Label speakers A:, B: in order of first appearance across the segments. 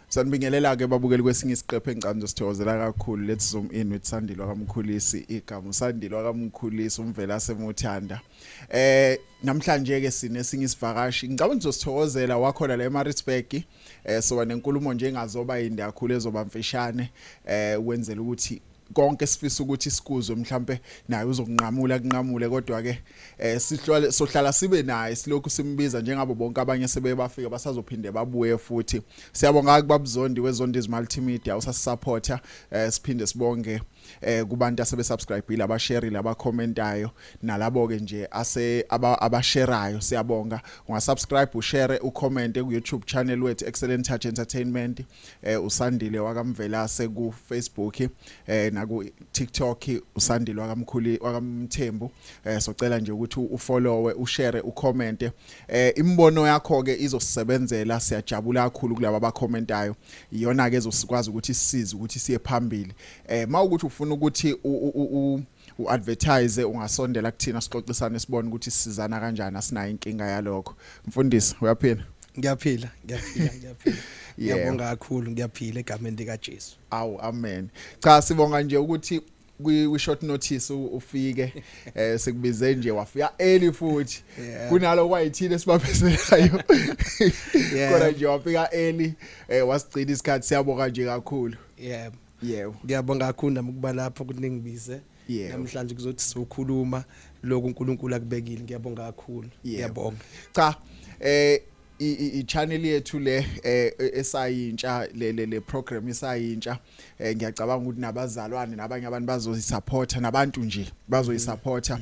A: Sanibingelela ke babukeli kwesinye isiqephu engicamzo sithokozela kakhulu. Let's zoom in with Sandile kaMkhulisi igama uSandile kaMkhulisi umvela semuthanda. Namhlanje ke sinesinye isivakashi. Ngicabanga ngizosithokozela wakhona la eMaritzburg. So nenkulumo nje engazoba yinde kakhulu ezoba mfishane wenzela ukuthi konke sifisa ukuthi sikuzwe mhlambe naye uzokunqamule kodwa ke sohlala sibe naye silokhu simbiza njengabo bonke abanye sebebafika basazophinde babuye futhi. Siyabonga kubabuzondi wezondi multimedia usasupporter siphinde sibonge kubantu asebe subscribe aba share laba commentayo nalabo ke nje abasherayo siyabonga. Ungasubscribe ushare ucomment ku YouTube channel wethu Excellent Touch Entertainment uSandile wakamvelase ku Facebook naku TikTok uSandile wakamthembu socela nje ukuthi ufollowe ushare ucomment imbono yakho ke izosebenzela siyajabula kakhulu kulabo abacommentayo iyona ke ezosikwazi ukuthi sisize ukuthi siye phambili mawukuthi ufuna ukuthi uadvertise ungasondela kuthina sixoxisane sibone ukuthi sisizana kanjani asinayo inkinga yalokho mfundisi uyaphila
B: Ngiyaphila ngiyabonga kakhulu ngiyaphila egameni lika Jesu
A: awu amen cha sibonga nje ukuthi kwi short notice ufike sikubize nje wafika early futhi kunalo kwayithini sibaphiselayo kodwa nje wafika early wasigcina isikhathi siyabonga nje kakhulu yebo
B: ngiyabonga kakhulu nami kuba lapho ukuthi ningibize namhlanje kuzothi sokhuluma lokho uNkulunkulu akubekile ngiyabonga kakhulu ngiyabonga
A: cha i-channel yethu le esayintsha le program isayintsha ngiyacabanga ukuthi nabazalwane nabanye abantu bazoyisupporta nabantu nje bazoyisupporta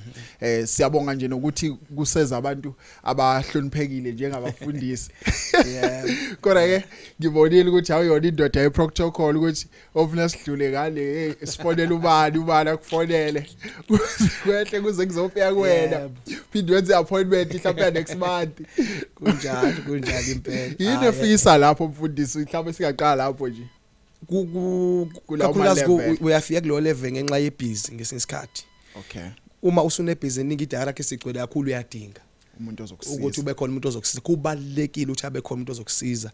A: siyabonga nje nokuthi kuseza abantu abahloniphekile njengabafundisi kodwa ke ngibonile ukuthi awuyona indoda yeprotocol ukuthi ofuna sidlule ngale sifonele ubani akufonele kwehle kuze kuzofika kuwena phinde wenze appointment mhlawumbe next month
B: kunjalo impela
A: yini efisa lapho mfundisi mhlawumbe singaqala lapho nje
B: kakhulukazi uyafika kulo level ngenxa yebhizi ngesikhathi
A: okay
B: uma usunebhizi eningi idara ke sigcwele kakhulu uyadinga
A: umuntu ozokusiza
B: ukuthi ube khona umuntu ozokusiza kubalekile ukuthi abe khona umuntu ozokusiza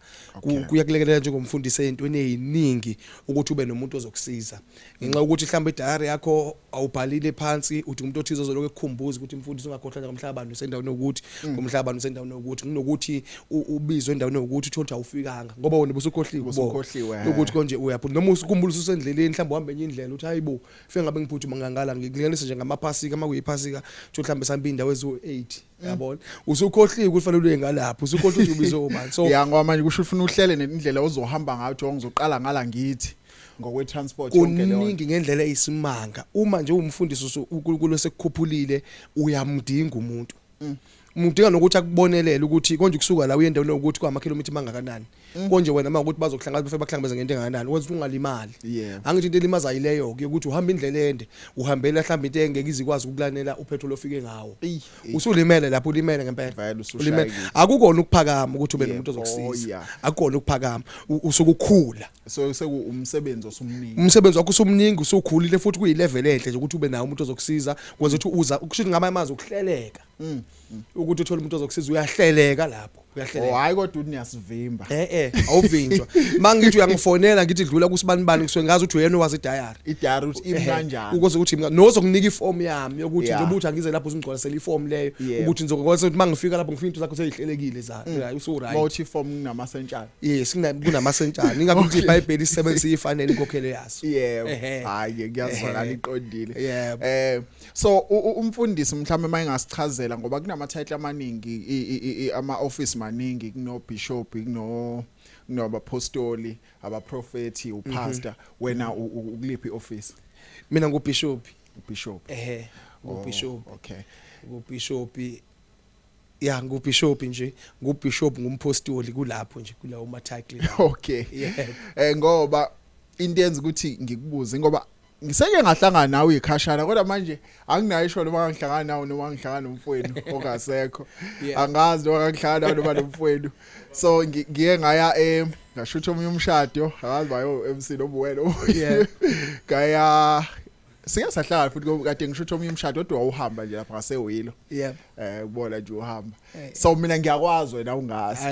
B: kuyakulekelela njengomfundisi ezintweni eziningi ukuthi ube nomuntu ozokusiza ngenxa ukuthi mhlawumbe idiary yakho awubhalile phansi uthi umuntu othize ozoloku ekukhumbuza ukuthi umfundisi ungakhohlwa ngomhlabano usendaweni ukuthi ngomhlabano usendaweni ukuthi kunokuthi ubizwe endaweni ukuthi uthola ukuthi awufikanga ngoba wena busukhohliwe ukuthi konje uyaphuza noma usikhumbula usendleleni mhlawumbe uhambe enye indlela uthi hayibo fike ngabe ngiphuthuma ngangala ngikulinganisa nje ngamaphasika makuyiphasika uthi mhlawumbe sambe indawo ezo8 yabona usukhohliwe kufanele uye ngalapho usukhohliwe ukuthi ubizwe ubani so
A: ngoba manje kusho ufuna uhlele nendlela ozohamba ngayo uthi ngizoqala ngala ngithi ngokwe transport yonke leyo
B: kuningi ngendlela eyisimanga uma nje umfundisi uNkulunkulu sekukhuphulile uyamdinga umuntu umudinga nokuthi akubonelele ukuthi konje kusuka la uyendaweni ukuthi kwamakhilomitha mangakanani konje wena makuthi bazokuhlangana bafike bakuhlangabeze ngento engakanani wenza ungalimali angithi into elimaza yileyo ukuthi uhamba indlela ende uhambela mhlawumbe into engeke izikwazi ukulanela upetrol ofike ngawo usulimele lapho ulimele ngempela ulimele akukona ukuphakama ukuthi ube nomuntu ozokusiza akukona ukuphakama usukukhula
A: so sekumsebenzi osumningi
B: umsebenzi wakho usumningi usukhulile futhi kuyilevel enhle nje ukuthi ube nawo umuntu ozokusiza kwenza ukuthi uza ukushithi ngama amazi ukuhleleka ukuthi uthola umuntu ozokusiza uyahleleka lapho uyahleleka
A: hayi kodwa uniyasivimba
B: awuvinjwa mangithi uyangifonela ngithi dlula kusibani kusuke ngazi ukuthi uyena wazi
A: idiary uthi imi kanjani
B: ukuze ukuthi nozokunika iform yami yokuthi njengoba uthi angize lapho uzingcolisela iform leyo ukuthi ngizokwazi ukuthi mangifika lapho ngifika into zakho seyihlelekile zayo usu right
A: mawuthi form kunamasentshana
B: yes kunamasentshana ingakho iBhayibheli isebenzisa ifanele inkokhelo yaso
A: hayi ngiyazwakala iqondile so umfundisi mhlawumbe mayengasichazela ngoba kunama title amaningi ama office maningi kuno bishop kuno apostoli abaprofeti upastor wena ukuliphi office
B: mina ngubishop
A: ngubishop okay
B: ngubishop ngubishop nje ngubishop ngumpostoli kulapho nje kulawo ma title
A: okay ngoba into yenza ukuthi ngikubuze ngoba ngiseke ngahlangana nawe ikhashana kodwa manje anginayo isho noma ngihlangana nawe noma ngihlangana nomfowenu ongasekho angazi noma ngihlangana noma nomfowenu so ngiye ngaya ngashutha omunye umshado akazi bayo MC nobuwena ngaya sike sahlala futhi kade ngisho ukuthi omnye umshado kodwa wawuhamba nje lapha ngasewilo
B: yebo
A: kubona nje uhamba so mina ngiyakwazi wena ungazi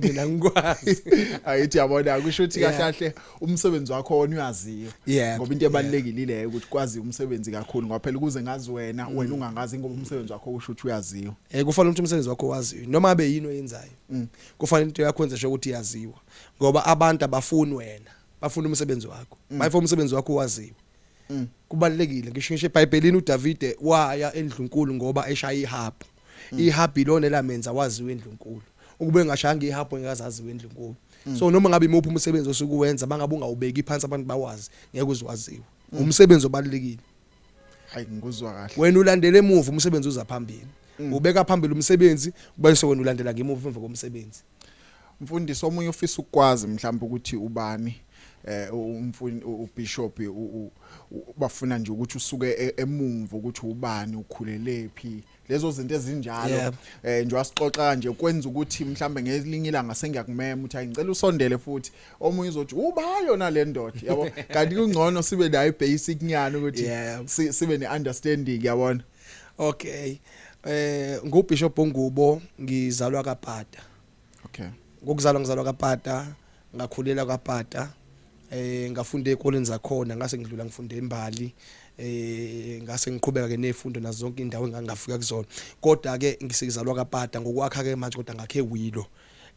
B: mina ngikwazi
A: ayithi yabona kusho ukuthi kahle kahle umsebenzi wakho wona uyaziyo ngoba into ebalekile ile ukuthi kwazi umsebenzi kakhulu ngoba phela ukuze ngazi wena ungangazi ngoba umsebenzi wakho usho ukuthi uyaziyo
B: kufanele ukuthi umsebenzi wakho waziyo noma abe yini oyenzayo kufanele into yakho yenze ukuthi yaziwa ngoba abantu abafuni wena bafuna umsebenzi wakho bayifuna umsebenzi wakho waziwa kubalekile ngisho eBhayibhelini uDavide waya endlunkulu ngoba eshaya ihabhu ihabhu ilona elamenza waziwe endlunkulu ukube ngashanga ihabhu engazaziwe endlunkulu so noma ngabe imuphi umsebenzi osukuwenza bangabe ungawubeki phansi abantu bawazi ngeke uzwaziwe umsebenzi obalekile
A: hayi ngikuzwa kahle
B: wena ulandele emuva umsebenzi uza phambili ubeka phambili umsebenzi bese wena ulandela ngemuva emva komsebenzi
A: mfundisi omunye ufisa ukwazi mhlawumbe ukuthi ubani ubishop bafuna nje ukuthi usuke emumva ukuthi ubani ukhulelephi lezo zinto ezinjalo nje wasixoxa nje kwenza ukuthi mhlambe ngelinye ilanga sengiyakumema uthi ngicela usondele futhi omunye uzothi ubayo nale ndoda yabo kanti kungcono sibe nayo ibasic nyana ukuthi sibe neunderstanding yabona
B: okay ngubishop Ngubo ngizalwa kaPata
A: okay
B: ngokuzalwa kaPata ngakhulela kaPata ngafunda ekoleni zakhona ngase ngidlula ngifunde eMbali ngase ngiqhubeka ke nezifundo nazo zonke indawo engangafika kuzona kodwa ke ngisizalwa kaPata ngokwakha ke manje kodwa ngakhe Wilo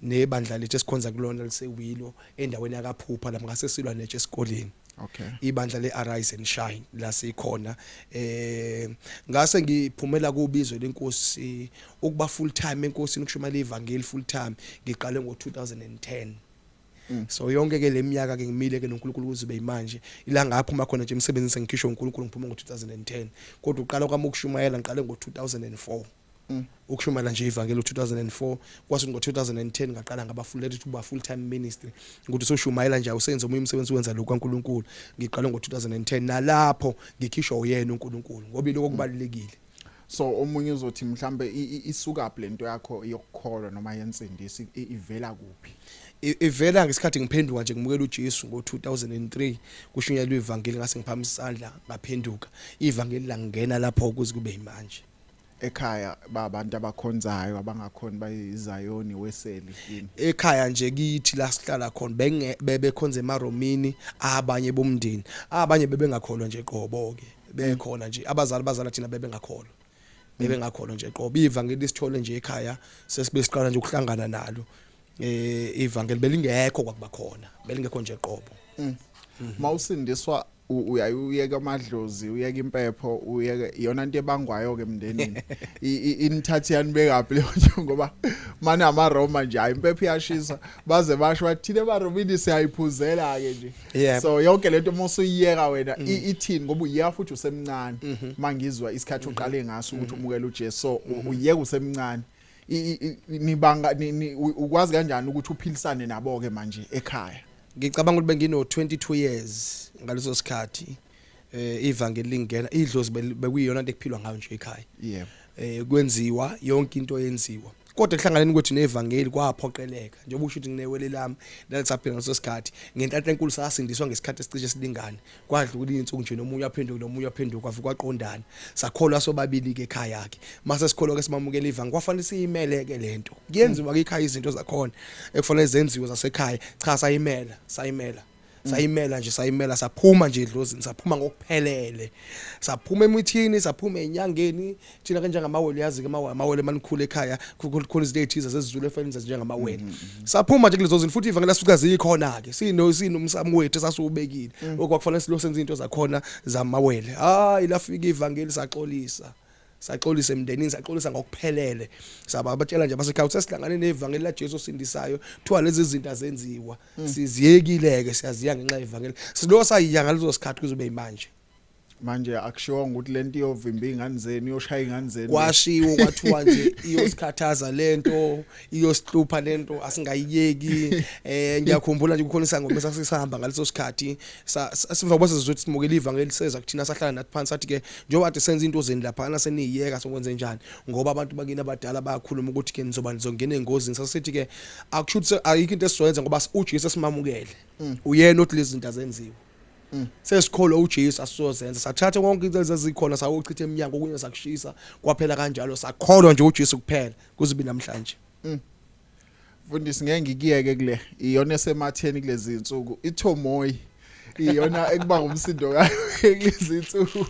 B: nebandla lethu esikhonza kulona lisewilo endaweni yakaPhupha lapha ngase silwa netshe esikoleni
A: okay
B: ibandla leArise and Shine la sikhona ngase ngiphumela kubizwe lenkosi ukuba full time enkosini ukushumayela ivangeli full time ngiqale ngo2010 so yonke ke leminyaka ke ngimile ke noNkulunkulu kuzibe manje ila ngaphuma khona nje emsebenzini sengikhisho uNkulunkulu ngiphuma ngo2010 kodwa uqala kwami ukushumayela ngiqale ngo2004 ukushumayela nje ivangeli u2004 kwathi ngo2010 ngaqala ngaba full time ministry ukuthi soshumayela nje usenze omunye umsebenzi wenza lokho kaNkulunkulu ngiqale ngo2010 nalapho ngikhishwa uyena uNkulunkulu ngoba iloko kubalekile
A: so omunye uzothi mhlambe isuka lento yakho yokukholwa noma yensindisi ivela kuphi
B: ivela ngesikhathi ngiphenduka nje ngimukela uJesu ngo2003 kushunyelwa ivangeli ngase ngiphamisa isandla ngaphenduka ivangeli langena lapho ukuze kube manje
A: ekhaya babantu abakhonzayo abangakhona bayizayoni weseli yini
B: ekhaya nje kithi la sihlala khona bebekhonza emaromini abanye bomndeni abanye bebengakholwa nje qobo ke bekhona nje abazali thina bebengakholwa nje qobo ivangeli sithole nje ekhaya sesibe siqala nje ukuhlangana nalo ivangeli belingekho kwakuba khona belingekho nje qobo
A: mawusindiswa uyayeka amadlozi uyeka impepho uyeka iyona into ebangwayo ke emndenini inithathi yanibekaphi leyo ngoba manje amaRoma nje impepho iyashisa baze basho bathile emaromini siyayiphuzela ke nje so yonke lento mosuyiyeka wena ithini ngoba uyiya futhi usemncane mangizwa isikhathi uqale ngaso ukuthi umukele uJesu so uyeka usemncane nibanga ukwazi kanjani ukuthi uphilisane nabo ke manje ekhaya
B: ngicabanga ukuthi bengino 22 years ngaleso sikhathi ivangeli lingena idlozi bekuyiyona into ekuphilwa ngayo nje ekhaya kwenziwa yonke into yenziwa kodwa ehlanganeni kwethu nevangeli kwaphoqeleka njengoba usho ukuthi nginewele lami lalisaphila ngaso sikhathi ngentathe enkulu sasindiswa ngesikhathi esicishe silingane kwadlula izinsuku nje nomunye aphenduka kwavuka kwaqondana sakholwa sobabili ke ekhaya yakhe mase sikholwa ke simamukela ivangeli kwafanele siyimele ke lento kuyenziwa ke ekhaya izinto zakhona ekufanele zenziwe zasekhaya cha sayimela saphuma nje idlozini saphuma ngokuphelele saphuma emithini saphuma enyangeni thina kanjengamawele yazi ke amawele manikhulu ekhaya kukhulu izinto ezithize zezizulu efanele njengamawele saphuma nje kulezo zinto futhi ivangeli lasifika zikhona ke sinomsamo wethu sasubekile okwakufanele silo senze into zakhona zamawele hayi lafika ivangeli saxolisa emndenini saxolisa ngokuphelele sabatshela nje abasekhaya ukuthi sesihlangane nevangeli laJesu osindisayo kuthiwa lezi zinto azenziwa siziyekileke siyaziya ngenxa yevangeli silo sayiya ngalezo sikhathi kuzobe manje
A: akushiwo ukuthi lento iyovimba ingane zenu iyoshaya ingane zenu
B: kwashiwo kwathiwa nje iyosikhathaza lento iyosihlupha lento asingayiyeki ngiyakhumbula nje kukhona isangoma sasihamba ngaleso sikhathi siva kwase sizothi simukela ivangeli seza kuthina sahlala nathi phansi sathi ke njengoba kade senza into zeni lapha na seniyiyeka sokwenze njani ngoba abantu bakini abadala bayakhuluma ukuthi ke nizongena engozini sasithi ke akushuthi ayikho into esizoyenza ngoba uJesu esimamukele uyena othi lezi zinto azenziwe sesikholwa uJesu asizozenza sathatha konke izinto ezikhona sawochitha eminyango kunye sakushisa kwaphela kanjalo sakholwa nje uJesu kuphela kuzibi namhlanje.
A: Mfundisi ngeke ngikiyeke kule iyona esematheni kulezi insuku iThomoyi iyona ekuba ngumsindo kayo kulezi insuku.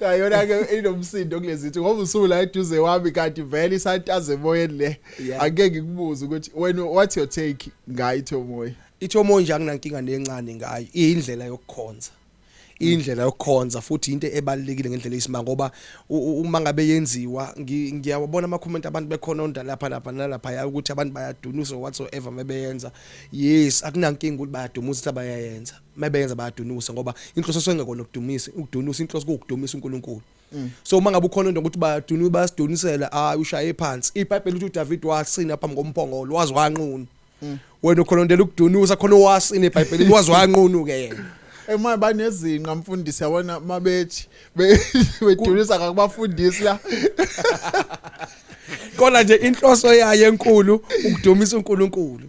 A: Cha yona ke inomsindo kulezi insuku ngoba usula eduze wami kanti vele isantaze emoyeni le angeke ngikubuze ukuthi wena what's your take ngayo iThomoyi?
B: iThomoyi nje anginankinga nencane ngayo indlela yokukhonza. Indlela yokukhonza futhi into ebalekile ngendlela eyisimanga ngoba uma ngabe yenziwa ngiyabona ama comment abantu bekhona onda lapha nalapha ukuthi abantu bayadunusa whatsoever mebeyenza. Yes akunankinga ukuthi bayadumusa abayayenza mebeyenza bayadunusa ngoba inhloso sengekho nokudumisa ukudunusa inhloso kokudumisa uNkulunkulu. So uma ngabe ukhona into ukuthi bayasidunisela ushaye phansi iBhayibheli uthi uDavid wasina phambi komphongolo wazi wanqunu. Wena ukhonondela ukudunusa khona wasina eBhayibhelini wazi wanqunu ke yena.
A: Ema banezinqa mfundisi yabona mabethi bedulisa akubafundisi la.
B: Kona nje inhloso yayo enkulu ukudumisa uNkulunkulu.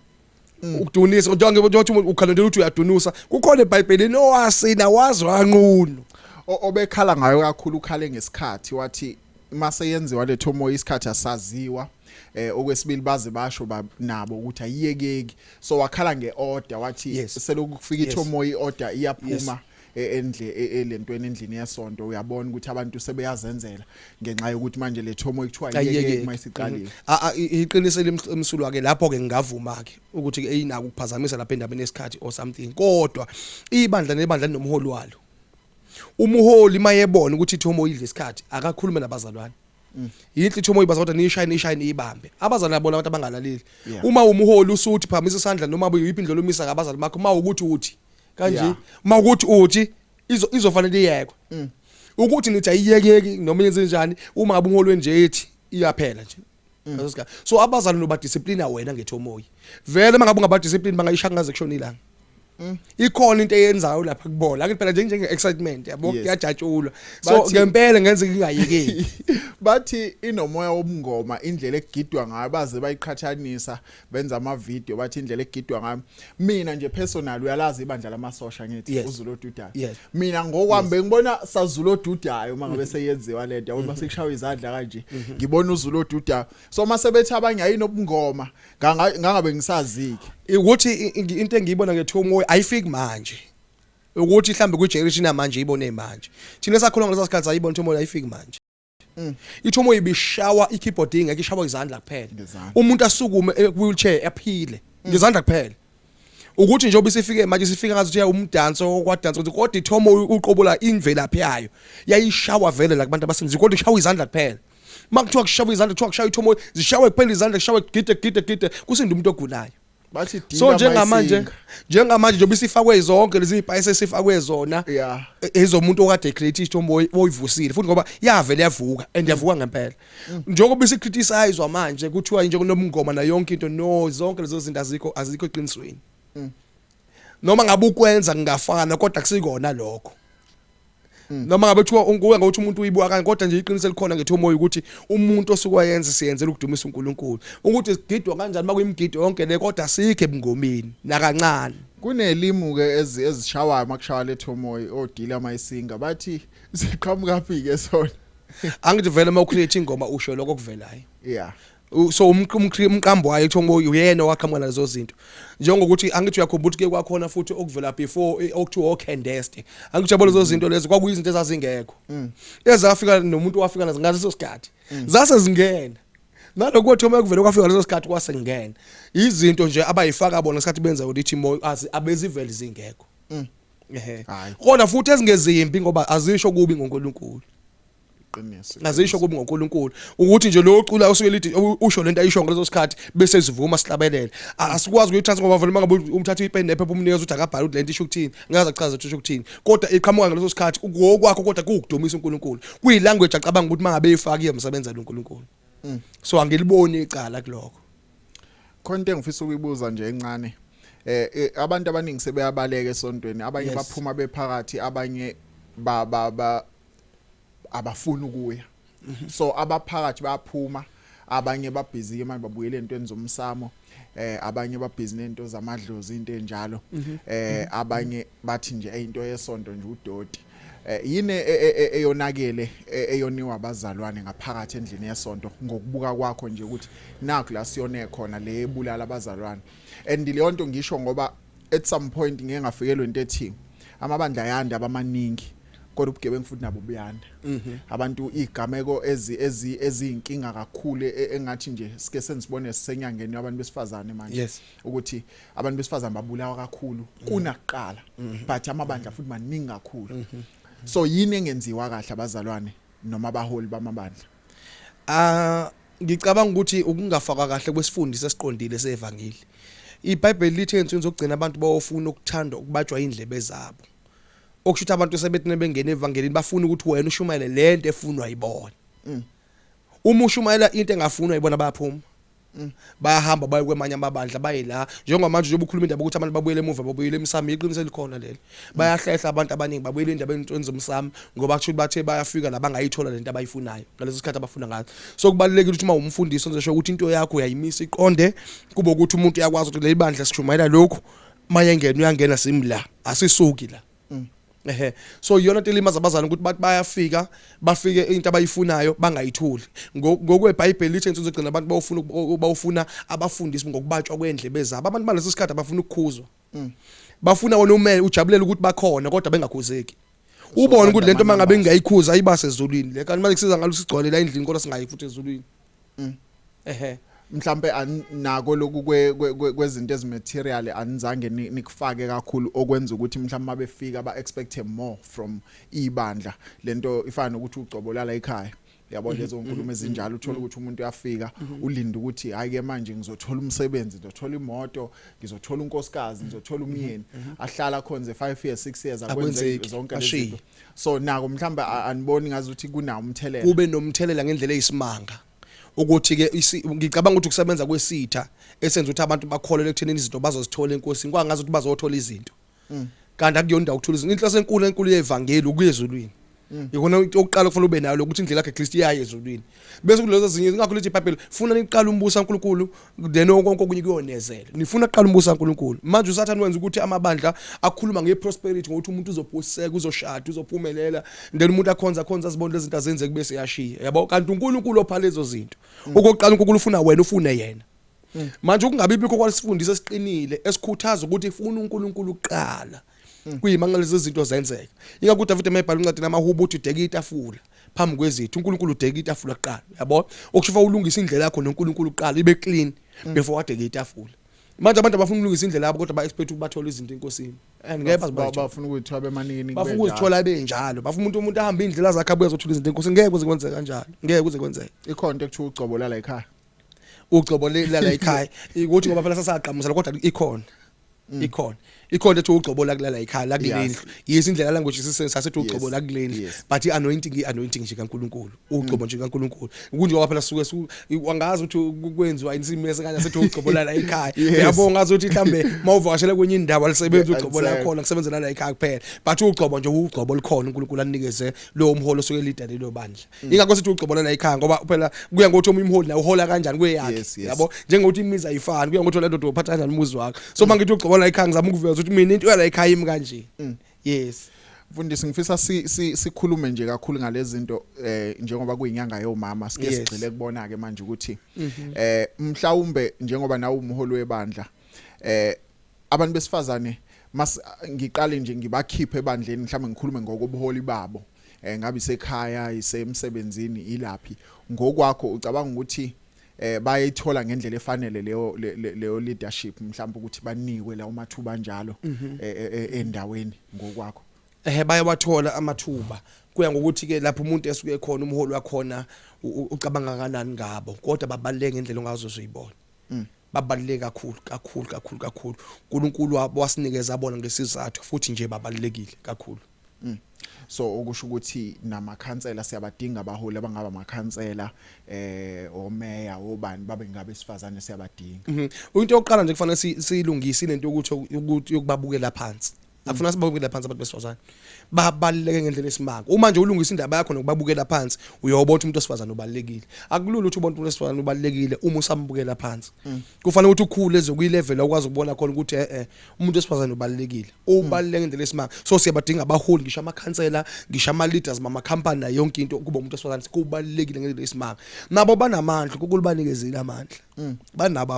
B: Ukudunisa njengoba ukhalendela uthi uyadunusa kukhona eBhayibhelini owasina wazi wanqunu.
A: Obekhala ngayo kakhulu ukhale ngesikhathi wathi mase yenziwa le Thomoyi isikhathi asaziwa. Okwesibili baze basho nabo ukuthi ayiyekeki so wakhala ngeorder wathi seloku kufika iThomoyi order iyaphuma elentweni endlini yesonto uyabona ukuthi abantu sebeyazenzela ngenxa yokuthi manje le Thomoyi kuthiwa ayiyekeki mayisiqalile.
B: Iqinisele emsulwa ke lapho ke ngingavuma ke ukuthi eyinaka ukuphazamisa lapha endabeni yesikhathi or something kodwa ibandla nebandla linomholi walo. Umuholi mayebona ukuthi iThomoyi idla isikhathi akakhulume nabazalwane. Yinhle iThomoyi bazothi nishayine ibambe abazali babona abantu abangalaleli uma umuholi usuthi phamisa isandla noma uyiphi indlela umisa ngabazali bakho uma ukuthi uthi kanje uma ukuthi uthi izofanele iyekwe ukuthi nithi ayiyekeki noma yenze njani uma ngabe umuholi nje ethi iyaphela nje so abazali noba discipline wena ngeThomoyi vele mangabe ungaba discipline bangayishaka ngaze kushona ilanga. Ikhona into eyenzayo lapha kubola akuthi phela njenge excitement yabo kuyajatshulwa so ngempela ngenze ngingayekeki.
A: Bathi inomoya womngoma indlela ekugidwa ngayo baze bayiqhathanisa benza ama video bathi indlela ekugidwa ngayo mina nje personal uyalazi ibandla lamasosha ngithi uZulu odudayo mina ngokwambe ngibona saZulu odudayo mangabe seyenziwa lento yabo base kushawa izandla kanje ngibona uZulu odudayo so mase bethi abanye ayinobungoma ngangabe ngisaziki
B: ukuthi into engiyibona ngeThomoyi ayifiki manje ukuthi mhlambe kugeneration manje ibone manje thina sakhuluma ngaleso sikhathi ayibona iThomoyi ayifiki manje. iThomoyi ibishawa ikeyboard ingeke ishawa izandla kuphela umuntu asukume wheelchair aphile ngezandla kuphela ukuthi nje obisifike manje sifika ngathi uya umdanso okwadansa ukuthi kodwa iThomoyi uqobola imvelaphi yayo yayishawa vele la kubantu abasenzi kodwa ishawa izandla kuphela makuthiwa kushawa izandla kuthiwa kushawa iThomoyi zishawe kuphela izandla kushawe gide kusinda umuntu ogulayo.
A: Bathi
B: so njengamanje njoba isifakwe zonke lezi ibhayise sifakwe zona ezomuntu okade ecreate iThomoyi oyivusile futhi ngoba yavele yavuka and yavuka ngempela njengoba isikriticize manje kuthiwa nje kunomngoma na yonke into no zonke lezo zinto azikho eqinisweni noma ngabe ukwenza ngingafana kodwa kusikona lokho noma ngabe kuthiwa unguwe ngokuthi umuntu uyibuka kanje kodwa nje iqiniso likhona ngeThomoyi ukuthi umuntu osukwayenza siyenzela ukudumisa uNkulunkulu ukuthi sigidwa kanjani makuyimgido yonke le kodwa sikhe ebungomeni nakancane.
A: Kunelimu ke ezishawayo makushawa le Thomoyi odila mayisinga bathi siqhamuka phi ke sona
B: angithi vele mawucreate ingoma usho lokho kuvelayo so umqambo wayo iThomoyi uyena owaqhamuka lezo zinto njengokuthi angithi uyakhumbula ukuthi ke kwakhona futhi okuvela before okuthiwa okhendeste angithi yabo lezo zinto lezo kwakuyizinto ezazingekho ezafika nomuntu wafika nazo ngaleso sikhathi zase zingena nalokho kwaThomoyi kuvela kwafika leso sikhathi kwasengena izinto nje abayifaka bona ngesikhathi benza ukuthi iThomoyi abeziveli zingekho kodwa futhi ezingezimbi ngoba azisho kubi ngoNkulunkulu
A: iqiniso
B: azisho kubi ngoNkulunkulu ukuthi nje lo ucula usuke lithi usho lento ayisho ngaleso sikhathi bese sivuma sihlabelele asikwazi ukuyithatha ngoba vele mangabe umthatha ipen nephepha umnikeza uthi akabhala ukuthi lento isho ukuthini ngaze achaza ukuthi isho ukuthini kodwa iqhamuka ngaleso sikhathi ngokwakho kodwa kukudumisa uNkulunkulu kuyilanguage acabanga ukuthi mangabe efaka iyemsebenzela uNkulunkulu so angiliboni icala kuloko.
A: Khona into engifisa ukuyibuza nje encane abantu abaningi sebeyabaleka esontweni abanye baphuma bephakathi abanye abafuna ukuya so abaphakathi bayaphuma abanye babhizi manje babuyele entweni zomsamo abanye babhizinisi into zamadlozi into enjalo abanye bathi nje into yesonto nje udoti yini eyonakele eyoniwa abazalwane ngaphakathi endlini yesonto ngokubuka kwakho nje ukuthi naku la siyone khona le ebulala abazalwane and leyo nto ngisho ngoba at some point ngeke ngafikelwe into ethi amabandla yanda abamaningi kodwa ubugebengu futhi nabo buyanda abantu igameko eziyinkinga kakhulu engathi nje sike sensibone sisenyangeni abantu besifazane manje ukuthi abantu besifazane babulawa kakhulu kunakuqala but amabandla futhi maningi kakhulu so yini engenziwa kahle abazalwane noma abaholi bamabandla
B: ngicabanga ukuthi ukungafakwa kahle kwesifundisi esiqondile sevangeli iBhayibheli lithi insizwe zokugcina abantu bawofuna ukuthanda ukubajwa indlebe zabo okushuthi abantu sebethi bengena evangelini bafuna ukuthi wena ushumayele lento efunwa yibona uma ushumayela into engafunwa yibona bayaphuma bayahamba baye kwemanye amabandla baye la njengamanje nje ubukhuluma indaba ukuthi abantu babuyele emuva babuyele emsamo iqiniso likhona lelo bayahlehla abantu abaningi babuyele indabeni entweni zomsamo ngoba kusho bathe bayafika la bangayithola lento abayifinayo ngaleso sikhathi abafuna ngazo so kubalekile ukuthi uma umfundisi uzosho ukuthi into yakho uyayimisa iqonde kube ukuthi umuntu uyakwazi ukuthi le bandla sishumayela lokho mayengena uyangena simla asisuki la so yona into limaza abazana ukuthi bathi bayafika bafike into abayifunayo bangayithuli ngokweBhayibheli lithi insizwe zogcina abantu bawufuna abafundisi ngokubatshwa kwendlebe zabo abantu balesi sikhathi abafuna ukukhuzwa bafuna wona umele ujabulela ukuthi bakhona kodwa bengakhuzeki ubone ukuthi lento mangabe ngingayikhuza ayibase ezulwini le kanti manje kusiza ngalo sigcwele la endlini kodwa singayi futhi ezulwini
A: mhlambe anako lokhu kwezinto ezimaterial anizange nikufake kakhulu okwenza ukuthi mhlawumbe mabefika ba expect more from ibandla lento ifana ukuthi ucobolala ekhaya yabona lezo nkulumo ezinjalo uthola ukuthi umuntu uyafika ulinda ukuthi hayi ke manje ngizothola umsebenzi ngizothola imoto ngizothola unkosikazi ngizothola umyeni ahlala khonze 5 years 6 years akwenze zonke lezi zinto so nako mhlawumbe aniboni ngazuthi kunawo umthelela
B: kube nomthelela ngendlela eyisimanga ukuthi ke ngicabanga ukuthi ukusebenza kwesitha esenza ukuthi abantu bakholele ekuthenini izinto bazozithola enkosini kwangazi ukuthi bazothola izinto kanti akuyona ukuthola izinto inhloso enkulu yevangeli ukuyezulwini ikona into yokuqala kufanele ube nayo ukuthi indlela yakhe eKristu iyaye ezulwini bese kulezo zinye ngakho lithi iBhayibheli funa niqala umbuso kaNkulunkulu then konke okunye kuyonezela nifuna uqala umbuso kaNkulunkulu manje uSathane wenza ukuthi amabandla akhuluma ngeprosperity ngokuthi umuntu uzophuseka uzoshada uzophumelela then umuntu akhonza azibone lezi zinto azenzeke bese yashiya yabo kanti uNkulunkulu opha lezo zinto okokuqala uNkulunkulu ufuna wena ufune yena manje ukungabibikho kwalesifundisa esiqinile esikhuthaza ukuthi ifuna uNkulunkulu uqala kuyimangalo lezinto zenzeka ingakho uDavid emebhala uncwadi namahubo uthi udeka itafula phambi kwezithu uNkulunkulu udeka itafula kuqala yabo okushifa ulungisa indlela yakho noNkulunkulu uqala ibe clean before wadeka itafula manje abantu abafuna ulungisa indlela yabo kodwa ba expect ukubathola izinto enkosini ngeke
A: bafuna ukuthi babe maningi
B: bafuna ukuzithola benjalo bafuna umuntu ahamba indlela zakhe abuye azothola izinto enkosini ngeke kuze kwenzeke kanjalo ngeke kuze kwenzeke
A: ikhonto ekuthiwa ucobola ekhaya
B: ucobolela la ekhaya ukuthi ngoba phela sasaqhamuza kodwa ikhona ethi ucobola kulala ekhaya la kulendlu yizindlela language sisethi ucobola kulendlu but anointing nje kaNkulunkulu ucobo nje kaNkulunkulu kunje ngoba phela suke wangazi ukuthi kwenziwa insimese kanje sethi ucobola la ekhaya yabo ngazi ukuthi mhlambe mawuvakashela kwenye indawo alisebenza ucobola khona kusebenzela la ekhaya kuphela but ucobo nje ucobo likhona uNkulunkulu anikeze lo umholo osuke leader lelo bandla ingakho sithi ucobola la ekhaya ngoba phela kuya ngokuthi umholi la uhola kanjani kweyakhe yabo njengokuthi imiza ayifani kuya ngokuthi lento uphatha kanjani umuzi wakhe so mangithi ucobola ekhaya ngizama ukuveza ukuthi mina into yala ekhaya imi kanje yes
A: mfundisi ngifisa sikhulume nje kakhulu ngalezi zinto njengoba kuyinyanga yomama sike sigcile kubona ke manje ukuthi mhlawumbe njengoba nawe umholi webandla abantu besifazane ngiqale nje ngibakhiphe ebandleni mhlawumbe ngikhulume ngokubuholi babo ngabe isekhaya isemsebenzini ilaphi ngokwakho ucabanga ukuthi bayithola ngendlela efanele leyo leadership mhlawumbe ukuthi banikwe la umathuba njalo endaweni ngokwakho
B: bayawathola amathuba kuya ngokuthi ke lapho umuntu esuke khona umholi wakhona ucabanga kanani ngabo kodwa babaleke ngendlela ongazozuyibona babaleka kakhulu uNkulunkulu wasinikeza abona ngesizathu futhi nje babalekile kakhulu
A: so okusho ukuthi namakhansela siyabadinga abaholi abangaba amakhansela omeya obani babe ngabe sifazane siyabadinga
B: into yokuqala nje kufanele silungise lento ukuthi yokubabukela phansi Akufuna sibabukela phansi abantu besifazane babaluleke ngendlela esimanga uma nje ulungisa indaba yakho nokubabukela phansi uyobona umuntu wesifazane ubalekile akulula ukuthi ubone umuntu wesifazane ubalekile uma usambukela phansi kufanele ukuthi ukhule ezokuyilevel ukwazi ukubona khona ukuthi umuntu wesifazane ubalekile ubaluleke ngendlela esimanga so siyabadinga abaholi ngisho amakhansela ngisho ama leaders mama company na yonke into kuba umuntu wesifazane kubalekile ngendlela esimanga nabo banamandla ukulibanekezela amandla banabo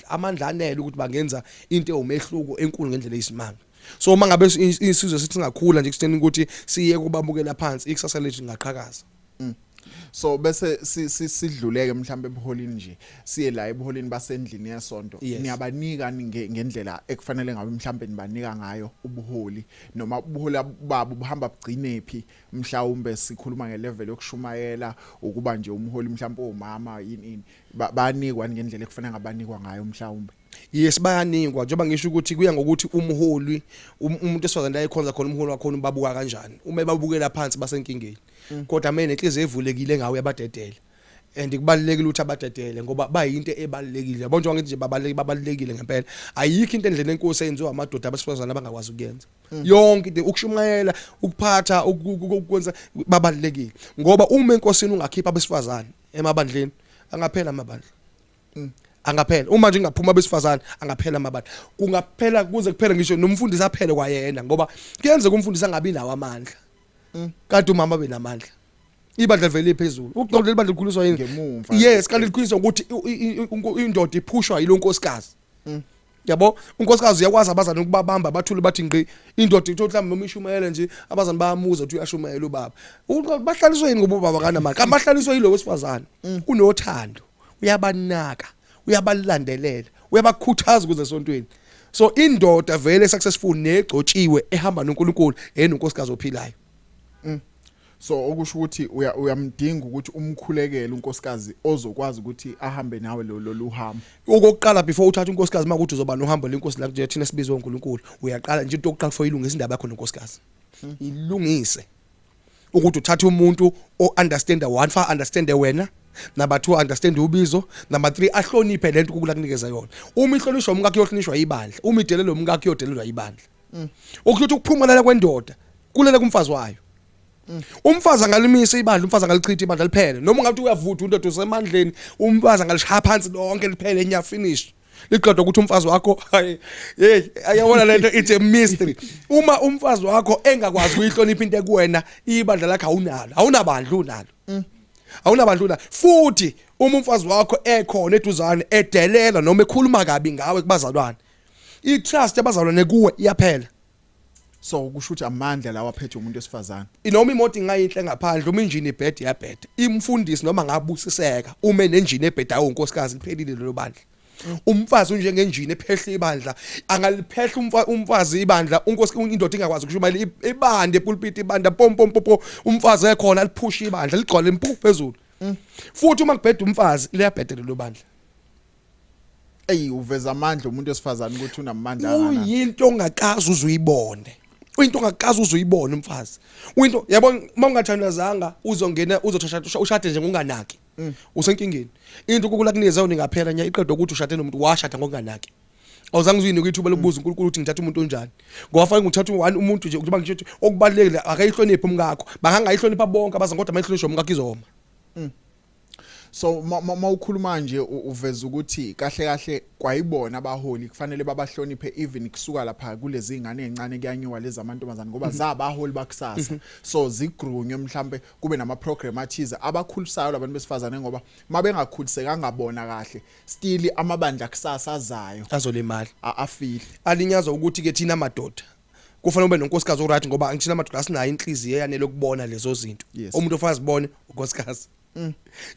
B: amandla anele ukuthi bangenza into ewumehluko enkulu ngendlela esimanga so mangabe isizwe sithi singakhula nje kusitheni ukuthi siye kubabukela phansi ikusasa lethu lingaqhakaza
A: so bese sidluleke mhlambe ebuholini nje siye la ebuholini basendlini yesonto niyabanika ngendlela ekufanele ngabe mhlambe nibanika ngayo ubuholi noma ubuholi babo buhamba bugcine phi mhlawumbe sikhuluma ngelevel yokushumayela ukuba nje umholi mhlambe omama yini banikwa ngendlela ekufanele ngabanikwa ngayo mhlawumbe
B: yes bayanikwa njengoba ngisho ukuthi kuya ngokuthi umholi umuntu esifazane la ekhonza khona umholi wakho babuka kanjani uma ebabukela phansi basenkingeni kodwa manje inhliziyo evulekile ngawe yabadedela and kubalekile ukuthi abadedele ngoba bayinto ebalekile yabo njengoba ngithi nje babalekile ngempela ayikho into endlela enkosi eyenziwa amadoda abesifazane abangakwazi ukuyenza yonke into ukushumayela ukuphatha ukwenza babalekile ngoba uma enkosini ungakhipha abesifazane emabandleni angaphela amabandla angaphela uma nje ingaphuma abesifazane angaphela amabandla kungaphela kuze kuphela ngisho nomfundisi aphele kwayena ngoba kuyenzeka umfundisi angabi nawo amandla kanti umama benamandla ibandla vele phezulu ukuqoqela ibandla likhuliswa yini
A: ngemumva
B: yes kanti likhuliswa ukuthi indoda iphushwa yilonkosikazi yabo unkosikazi uyakwazi abazana ukubabamba bathule bathi ngqi indoda ithi mhlawumbe noma ishumayela nje abazana bayamuza ukuthi uyashumayela ubaba bahlaliswe yini ngoba ubaba kanamandla kabahlaliswe yilo wesifazane unothando uyabanaka uyabalandelela uyabakhuthaza kuze esontweni so indoda vele successful negcotshiwe ehamba noNkulunkulu enonkosikazi ophilayo
A: so okusho ukuthi uyamdinga ukuthi umkhulekele unkosikazi ozokwazi ukuthi ahambe nawe lo hambo
B: okokuqala before uthatha unkosikazi makuthi uzoba nohambo lenkosi la nje thina sibizwe uNkulunkulu uyaqala nje into yokuqala for ilungisa indaba yakho nonkosikazi ilungise ukuthi uthathe umuntu o understand wena number 2 understand ubizo number 3 ahloniphe lento ukula kunikeza yona uma ihlonishwa umkakhe yohlonishwa ibandla uma idelelo umkakhe yodelelwa ibandla ukuthi ukuphumelela kwendoda kulela kumfazi wayo umfazi angalimisa ibandla umfazi angalichitha ibandla liphele noma ungathi uyavutha into usemandleni umfazi angalishaya phansi lonke liphele enya finish liqedwe ukuthi umfazi wakho hey ayabona lento it's a mystery uma umfazi wakho engakwazi ukuyihlonipha into ekuwena ibandla lakhe awunabandla unalo awunabandlula futhi uma umfazi wakho ekhona eduzane edelela noma ekhuluma kabi ngawe kubazalwane itrust yabazalwane kuwe iyaphela
A: so kusho ukuthi amandla lawa aphethe umuntu wesifazane
B: inoma imoto ingayinhle ngaphandle uma injini ibhedi yabheda imfundisi noma ngabusiseka uma enenjini ebheda unkosikazi liphelile lelo bandla umfazi unjengenjini ephehla ibandla angaliphehla umfazi ibandla indoda ingakwazi ukushumayela ibande epulpit ibanda pom umfazi ekhona liphusha ibandla ligcwale impuku phezulu futhi uma kubheda umfazi liyabhedela lo bandla
A: uveza amandla umuntu wesifazane ukuthi unamandla angana
B: uyinto ongakazi uzuyibone into ongakazi uzuyibona umfazi into yabo mawungathandazanga uzongena uzothasha ushade nje ngokunganaki usenkingeni into ukukula kunikeza ningaphela nya iqedwe ukuthi ushade nomuntu washada ngokunganaki awuzange uzuyini ukuyithuba lokubuza uNkulunkulu ukuthi ngithatha umuntu onjani ngoba fanele ngithatha umuntu nje ukuba ngisho okubalekile akayihloniphe umkakho bangangayihlonipha bonke abaza kodwa mayihlonishwe umkakho izoma
A: so mawukhuluma nje uveza ukuthi kahle kwayibona abaholi kufanele babahloniphe even kusuka lapha kulezi ingane ezincane kuyanyuwa lezi amantombazana ngoba zabaholi bakusasa so zigrunywe mhlambe kube nama program athize abakhulisayo labantu besifazane ngoba mabengakhuliseka ngabona kahle still amabandla kusasa azayo
B: azolemali
A: afile
B: alinyazwa ukuthi ke thina amadoda kufanele ube nonkosikazi orathi ngoba ngithina amadoda asinayo inhliziyo eyanele ukubona lezo zinto umuntu ofazi bone unkosikazi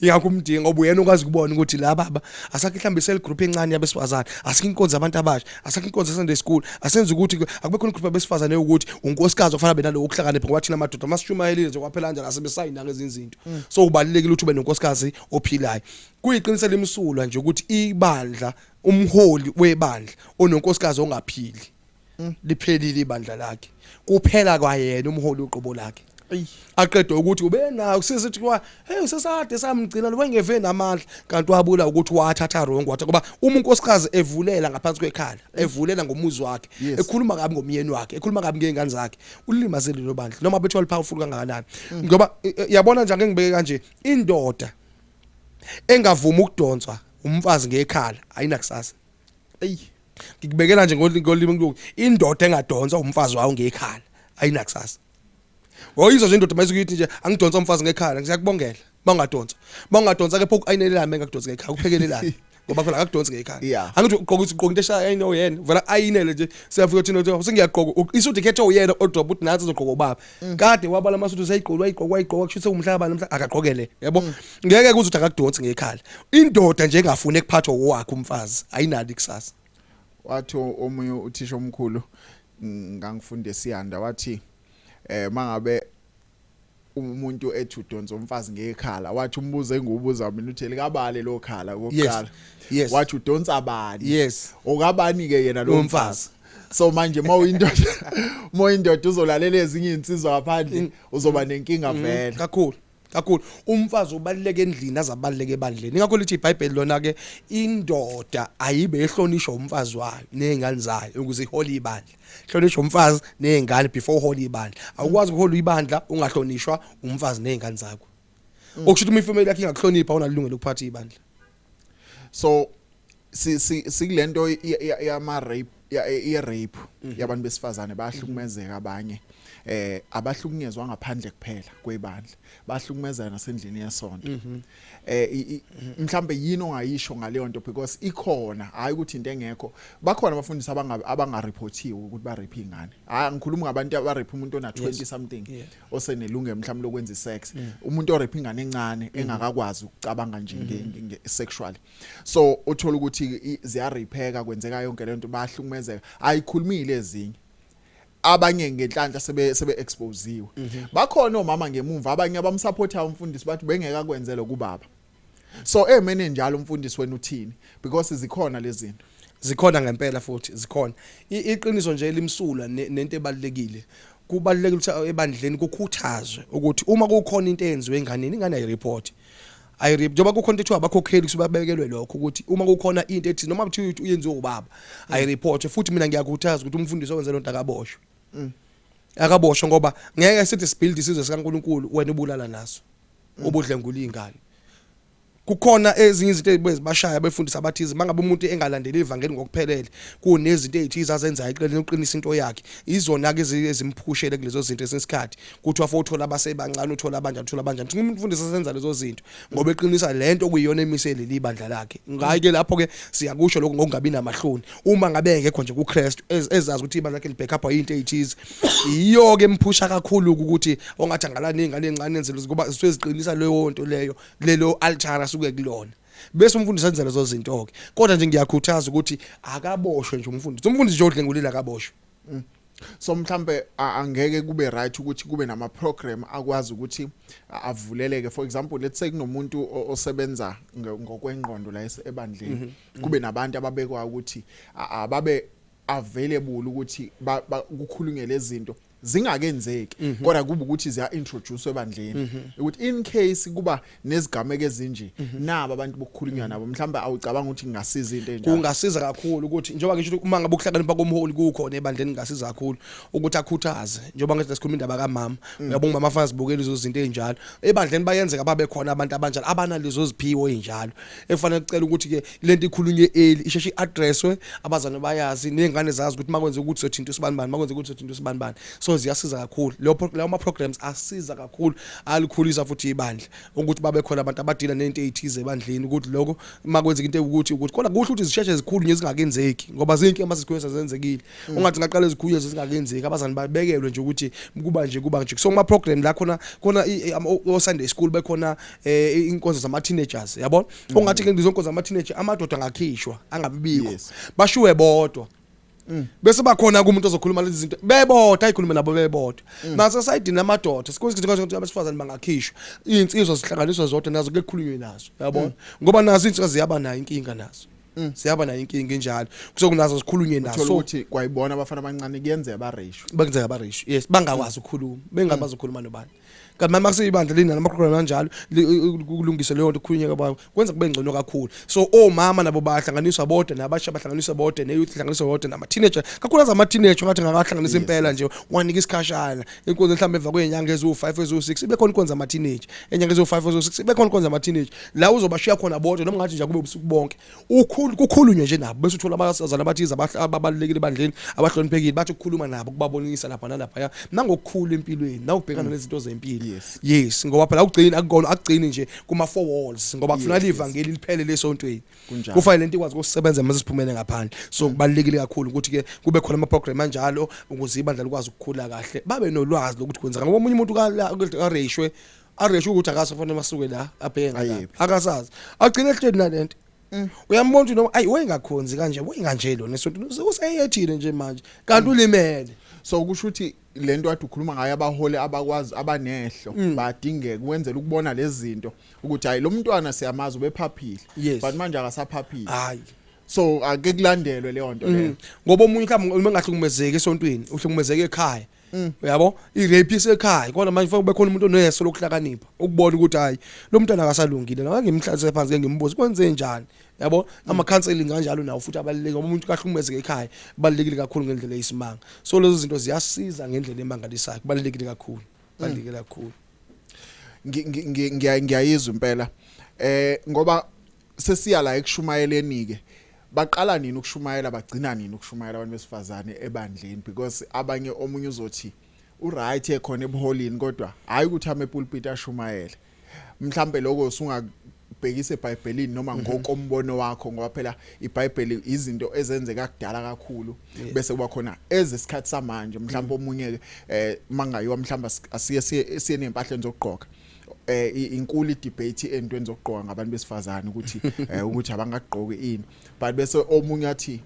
B: iyakumdinga ngoba uyena ukwazi ukubona ukuthi la baba asakhe mhlambe cell group encane yabesifazane asike inkonzo abantu abasha asakhe inkonzo Sunday school asenze ukuthi akube khona group yabesifazane ukuthi unkosikazi ofanele benalo ukuhlakanipha ngoba thina amadoda masishumayelile nje kwaphela kanjalo asebesayina ngezinzinto so ubalekile ukuthi ube nonkosikazi ophilayo kuyiqinisela imsulwa nje ukuthi ibandla umholi webandla ononkosikazi ongaphili liphelile ibandla lakhe kuphela kwayena umholi uqobo lakhe aqeda ukuthi ube nawo sisithi kwa hey usesade samgcina lo wengeve namandla kanti wabula ukuthi wathatha wrong wathi ngoba uma unkosikazi evulela ngaphansi kwekhala evulela ngomuzi wakhe ekhuluma kabi ngomyeni wakhe ekhuluma kabi ngezingane zakhe ulimazele lo bandla noma bethu powerful kangakanani ngoba yabona nje ngengibeke kanje indoda engavuma ukudonswa umfazi ngekhala ayinakusasa ngikubekela nje ngolimi ngilungu indoda engadonswa umfazi wayo ngekhala ayinakusasa Woyizwa nje indoda mayisukuyithi nje angidonsa umfazi ngekhala ngiyakubongela bangadonsa ke phoku ayinelelana mengakudonsa ngekhala kuphekelelana ngoba phela akudonsa ngekhala angithi ugqoka into eshaya ayino yena vela ayinele nje siyafika thina sengiyagqoka isuthi khethe uyena odrop uthi nathi uzogqoka ubaba kade wabala amasuthu sayigqoka kushisa umhlaba namhla akagqokele yabo ngeke kuze uthi akudonsa ngekhala indoda nje engafuni ekuphathwa wakhe umfazi ayinali kusasa
A: wathi omunye uthisha omkhulu ngangifunde siyanda wathi mangabe umuntu ethi udonsa umfazi ngekhala wathi umbuzo engubuza mina uthi likabale lo khala kokuqala wathi udonsa abani okabani ke yena lo mfazi so manje mawuyindoda uzolalela ezinye insizwa ngaphandle uzoba nenkinga vele
B: kakhulu umfazi ubaluleke endlini azabaluleke ebandleni ingakho lithi iBhayibheli lona ke indoda ayibe ehlonishwa umfazi wayo nezingane zayo ukuze ihole ibandla hlonishwa umfazi nezingane before uhole ibandla awukwazi ukuhola ibandla ungahlonishwa umfazi nezingane zakho okusho uma ifamily yakhe ingakuhlonipha unalungelo lokuphatha ibandla
A: so sikulento yama rape rape yabantu besifazane bayahlukumezeka abanye abahlukunyezwa ngaphandle kuphela kwebandla bahlukumezana nasendlini yesonto mhlambe yini ongayisho ngaleyo nto because ikhona hayi ukuthi into engekho bakhona abafundisi abangareportiwe ukuthi ba rape ingane ngikhuluma ngabantu aba rape umuntu ona 20 something osenelunge mhlambe lokwenza isex umuntu o rape ingane encane engakakwazi ukucabanga nje sexually so uthola ukuthi ziyaripeka kwenzeka yonke lento bahlukumezeka ayikhulumile ezinye abanye ngenhlanhla sebe exposeziwe bakhona omama ngemuva abanye abamsupporta umfundisi bathi bengeka kwenzela kubaba so emene njalo umfundisi wena uthini because zikhona lezi zinto
B: zikhona ngempela futhi zikhona iqiniso nje elimsula nento ebalekile kubalekile ukuthi ebandleni kukhuthazwe ukuthi uma kukhona into eyenziwe enganeni ingane ayireport njoba kukhona into abakhokheli kusubabekelwe lokho ukuthi uma kukhona into ethi noma uthi uyenziwe ubaba ayireport futhi mina ngiyakhuthaza ukuthi umfundisi owenza lonto akaboshwe akaboshwe ngoba ngeke sithi sibuild isizwe sikaNkuluNkulu wena ubulala naso ubudlengula ingane kukhona ezinye izinto ezibashaya befundisa abathize mangabe umuntu engalandeli ivangeli ngokuphelele kunezinto ezithize azenzayo eqeleni uqinisa into yakhe izona ke ezimphushele kulezo zinto esesikhathi kuthi wafo uthola abasebancane uthola abanjani umuntu ufundisa asenza lezo zinto ngoba eqinisa lento kuyiyona emisele libandla lakhe ngayi ke lapho ke siyakusho lokho ngokungabi namahloni uma ngabe ngekho nje kuKristu ezazi ukuthi ibandla lakhe libackup into ezithize iyo ke emphusha kakhulu ukuthi ongathi angalani ingane encane enzelo ngoba siseziqinisa leyo nto leyo lelo altar suke kulona bese umfundisi enza lezo zinto ke kodwa nje ngiyakhuthaza ukuthi akaboshwe nje umfundisi nje odlengulile akaboshwe
A: so mhlambe angeke kube right ukuthi kube nama program akwazi ukuthi avuleleke for example let's say kunomuntu osebenza ngokwengqondo la ebandleni kube nabantu ababekwa ukuthi ababe available ukuthi kukhulunywe lezi zinto zingakenzeki kodwa kuba ukuthi ziya introduce ebandleni ukuthi in case kuba nezigameke ezinje naba abantu bokukhulunywa nabo mhlamba awucabanga ukuthi ngasiza into enjalo
B: kungasiza kakhulu ukuthi njengoba ngisho uma ngabe ukuhlakanipha komholi kukhona ebandleni ngasiza kakhulu ukuthi akhuthaze njengoba ngithi sikhuluma indaba kaMama uyabona umama afanele sibukele lezo zinto ezinjalo ebandleni bayenzeka babe khona abantu abanjalo abanalezo ziphiwo ezinjalo efanele kucela ukuthi ke lento ikhulunywe early isheshe iaddresswe abazana bayazi nezingane zazi ukuthi makwenze ukuthi sothinta usibanibani makwenze ukuthi sothinta usibanibani so ziyasiza kakhulu lawo ma programs asiza kakhulu alikhulisa futhi ibandla ukuthi babe khona abantu abadila nento ezithize ebandleni ukuthi lokho makwenza into ukuthi kodwa kuhle ukuthi zisheshe zikhulu ngezingakenzeki ngoba zinke amasikhwesa zenzekile ungathi ngaqala izikhulu zingakenzeki abazani babekelwe nje ukuthi kuba nje so ma program la khona o Sunday school bekhona inkonzo zama teenagers yabona ungathi ke ngizonkonzo zama teenager amadoda angakhishwa angabibikho bashuwe bodwa bese bakhona kumuntu ozokhuluma lezi zinto bebodwa ayikhulume nabo bebodwa naso side namadoda sikho abesifazane bangakhishwa insizwa zihlanganiswa zodwa nazo ke kukhulunywe nazo yabona ngoba nazo insizwa ziyaba nayo inkinga nazo siyaba nayo inkinga enjalo kusokunazo sikhulunye naso
A: uthola ukuthi kwayibona abafana abancane kuyenzeka bareshu
B: benzeka abarisho yes bangakwazi ukukhuluma bengabazi ukukhuluma nobani kanti manje makusiyibandla lina namaprogram kanjalo kulungise leyo nto kukhulunyeka abayo kwenza kube ngcono kakhulu so omama nabo bahlanganiswa bodwa nabasha bahlanganiswa bodwa neyouth hlanganiswa bodwa nama teenager kakhulu ama teenager ngathi ngakahlanganisa impela nje wanika isikhashana inkonzo mhlawumbe emva kwenyanga ezu5 ezu6 ibe khona inkonzo ama teenager enyanga ezu5 ezu6 ibe khona inkonzo ama teenager la uzobashiya khona bodwa noma ngathi nje kube ubusuku bonke kukhulunywe nje nabo bese uthola abasazana abathize ababalekile bandleni abahloniphekile bathi ukukhuluma nabo kubabonisa lapha nalapha nangokukhulu empilweni nawubhekana nezinto zempilo yes ngoba phela ugcina akukona akugcini nje kuma 4 walls ngoba kufanele ivangeli liphele lesontweni kufanele lento ikwazi ukusebenza mase siphumele ngaphandle so kubalekile kakhulu ukuthi ke kube khona ama program kanjalo ukuze ibandla likwazi ukukhula kahle babe nolwazi lokuthi kwenza ngoba umunye umuntu areshwe ukuthi akasafanele masuke la abheke ngapha akasazi agcina ehleli nalento uyambona ukuthi noma ayi wengakhonzi kanje wenganje lo nesonto useyethile nje manje kanti ulimele
A: so kusho ukuthi lento kade ukhuluma ngayo abahole abakwazi abanehlo badingeka kwenzela ukubona lezi zinto ukuthi hayi lo mntwana siyamazi ubephaphile but manje akasaphaphile
B: hayi
A: so ake kulandelwe leyo nto leyo
B: ngoba umunye mhlawumbe ngahlukumezeke esontweni uhlukumezeke ekhaya uyabo irape isekhaya kodwa manje fanele kube khona umuntu oneso lokuhlakanipha ukubona ukuthi hayi lo mntwana akasalungile la ngimhlalise phansi ke ngimbuza kwenze njani yabo ama counseling kanjalo nawo futhi abaluleke ngoba umuntu kahlukumezeke ekhaya balekile kakhulu ngendlela eyisimanga so lezo zinto ziyasiza ngendlela emangalisayo kubalekile kakhulu balekile kakhulu
A: ngiyayizwa impela ngoba sesiya la ekushumayeleni ke baqala nini ukushumayela bagcina nini ukushumayela abantu besifazane ebandleni because abanye omunye uzothi uright ekhona ebuholini kodwa hayi ukuthi ame pulpit ashumayele mhlambe lokho usungabhekisa eBhayibhelini noma ngokombono wakho ngoba phela iBhayibheli izinto ezenzeka kudala kakhulu bese kuba khona ezesikhathi samanje mhlambe omunye mangayiwa mhlamba asiye nempahleni zokugqoka inkulu debate entweni zokugqoka ngabantu besifazane ukuthi ukuthi abangagqoki ini but bese omunye athi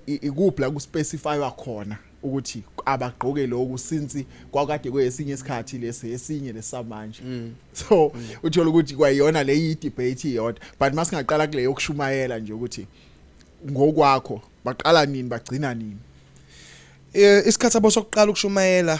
A: ikuphi la ku specify wakhona ukuthi abagqoke lokho since kwakade kwesinye isikhathi lesi esinye lesamanje so uthola ukuthi kwayona le debate iyodwa but masingaqala kule yokushumayela nje ukuthi ngokwakho baqala nini bagcina nini
B: isikhathi abo sokuqala ukushumayela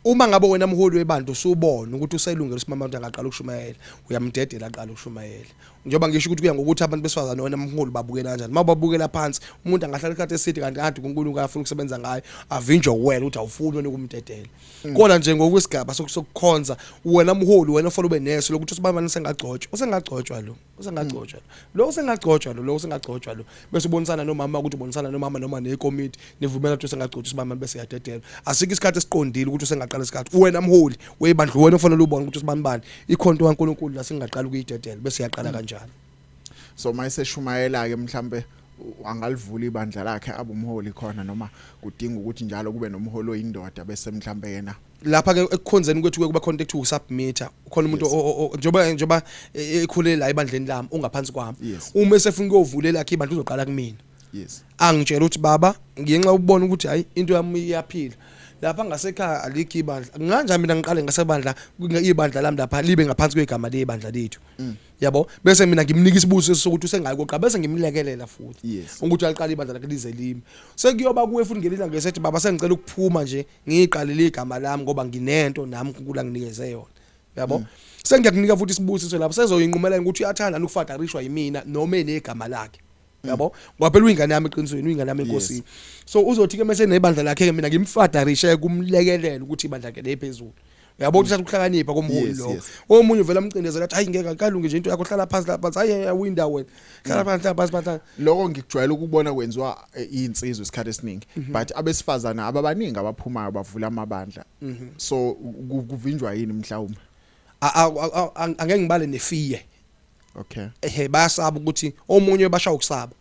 B: uma ngabe wena mholi webantu usubona ukuthi uselungela usimama umuntu angaqala ukushumayela uyamdedela aqala ukushumayela njengoba ngisho ukuthi kuya ngokuthi abantu besifazana wena mholi babukela kanjani mawubabukela phansi umuntu angahlala isikhathi eside kanti uNkulunkulu afuna ukusebenza ngayo avinjwe wena ukuthi awufuni ukumdedela kodwa nje ngokwesigaba sokukhonza wena mholi wena ufuna ube neso lokuthi usibamba usengagcotshwa lo bese ubonisana nomama ukuthi ubonisana nomama noma nekomiti nivumela ukuthi usengagcotshwa usibamba bese yadedela asike isikhathi esiqondile ukuthi usengaqala isikhathi wena mholi webandla wena ufanele ubone ukuthi usibambani ikhonto kaNkulunkulu la singaqala ukuyidedela bese yaqala kanjani
A: so mayeseshumayela ke mhlambe angalivula ibandla lakhe abumholi khona noma kudinga ukuthi njalo kube nomholi oyindoda bese mhlambe yena
B: lapha ke ekukhonzeni kwethu kuba khona ukuthi usubmitter ukhona umuntu njoba ekhulela la ibandleni lami ungaphansi kwami uma esefuna ukuyovulela lakhe ibandla uzoqala kumina angitshela ukuthi baba ngiyenxa ukubona ukuthi hayi into yami iyaphila lapha ngasekhaya alikho ibandla nganje mina ngiqale ngasebandla ibandla lami lapha libe ngaphansi kwegama lebandla lethu yabo bese mina ngimnika isibusiso sokuthi usengayi koqa bese ngimlekelela futhi ukuthi aliqala ibandla lakhe lize limi sekuyoba kuwe futhi ngelila ngesethi baba sengicela ukuphuma nje ngiqalile igama lami ngoba nginento nami uNkulunkulu anginikeze yona yabo sengiyakunika futhi isibusiso lapho sezoyinqumela ukuthi uyathanda ukufadarishwa yimina noma enegama lakhe yabo ngoba phela uyingane yami eqinisweni uyingane yami enkosini so uzothi ke mase nebandla lakhe mina ngimfadarishe kumlekelela ukuthi ibandla lakhe lephezulu yabo ukuthi ukuhlakanipha komholi lo omunye vela amcindezela athi hayi ngeke kalungi nje into yakho hlala phansi lapha hayi yawinda wena hlala phansi
A: lokho ngikujwayela ukubona kwenziwa izinsizwe isikhathi esiningi but abesifazana ababaningi abaphumayo bavula amabandla so kuvinjwa yini mhlawumbe
B: angeke ngibale nefiye
A: okay
B: bayasaba ukuthi omunye basha ukusaba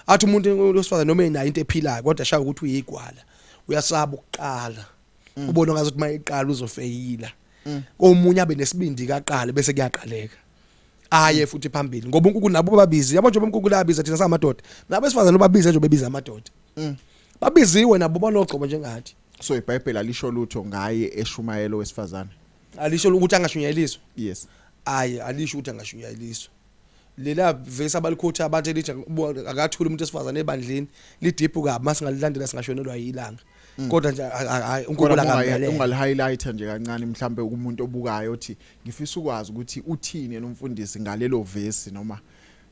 B: athi umuntu wesifazana noma enayo into ephilayo kodwa shaya ukuthi uyigwala uyasaba ukuqala ubona ngathi uma iqala uzofeyila omunye abe nesibindi kaqala bese kuyaqaleka aye futhi phambili ngoba uNkulunkulu nabo babizi yabo nje uNkulunkulu abiza thina samadoda nabesifazana babiza nje bebiza amadoda babiziwe nabo banogcobo njengathi
A: so iBhayibheli alisho lutho ngaye eshumayelo wesifazana
B: alisho ukuthi angashunyayaliswa
A: yes
B: aye alisho ukuthi angashunyayaliswa lela vese abalikhotha abantu elithi akathula umuntu esifazane ebandleni lidiphu kabi masingalilandela singashonelwa yilanga kodwa nje uNkulunkulu akambele
A: ungalihighlighta nje kancane mhlambe umuntu obukayo uthi ngifisa ukwazi ukuthi uthini nomfundisi ngalelo verse noma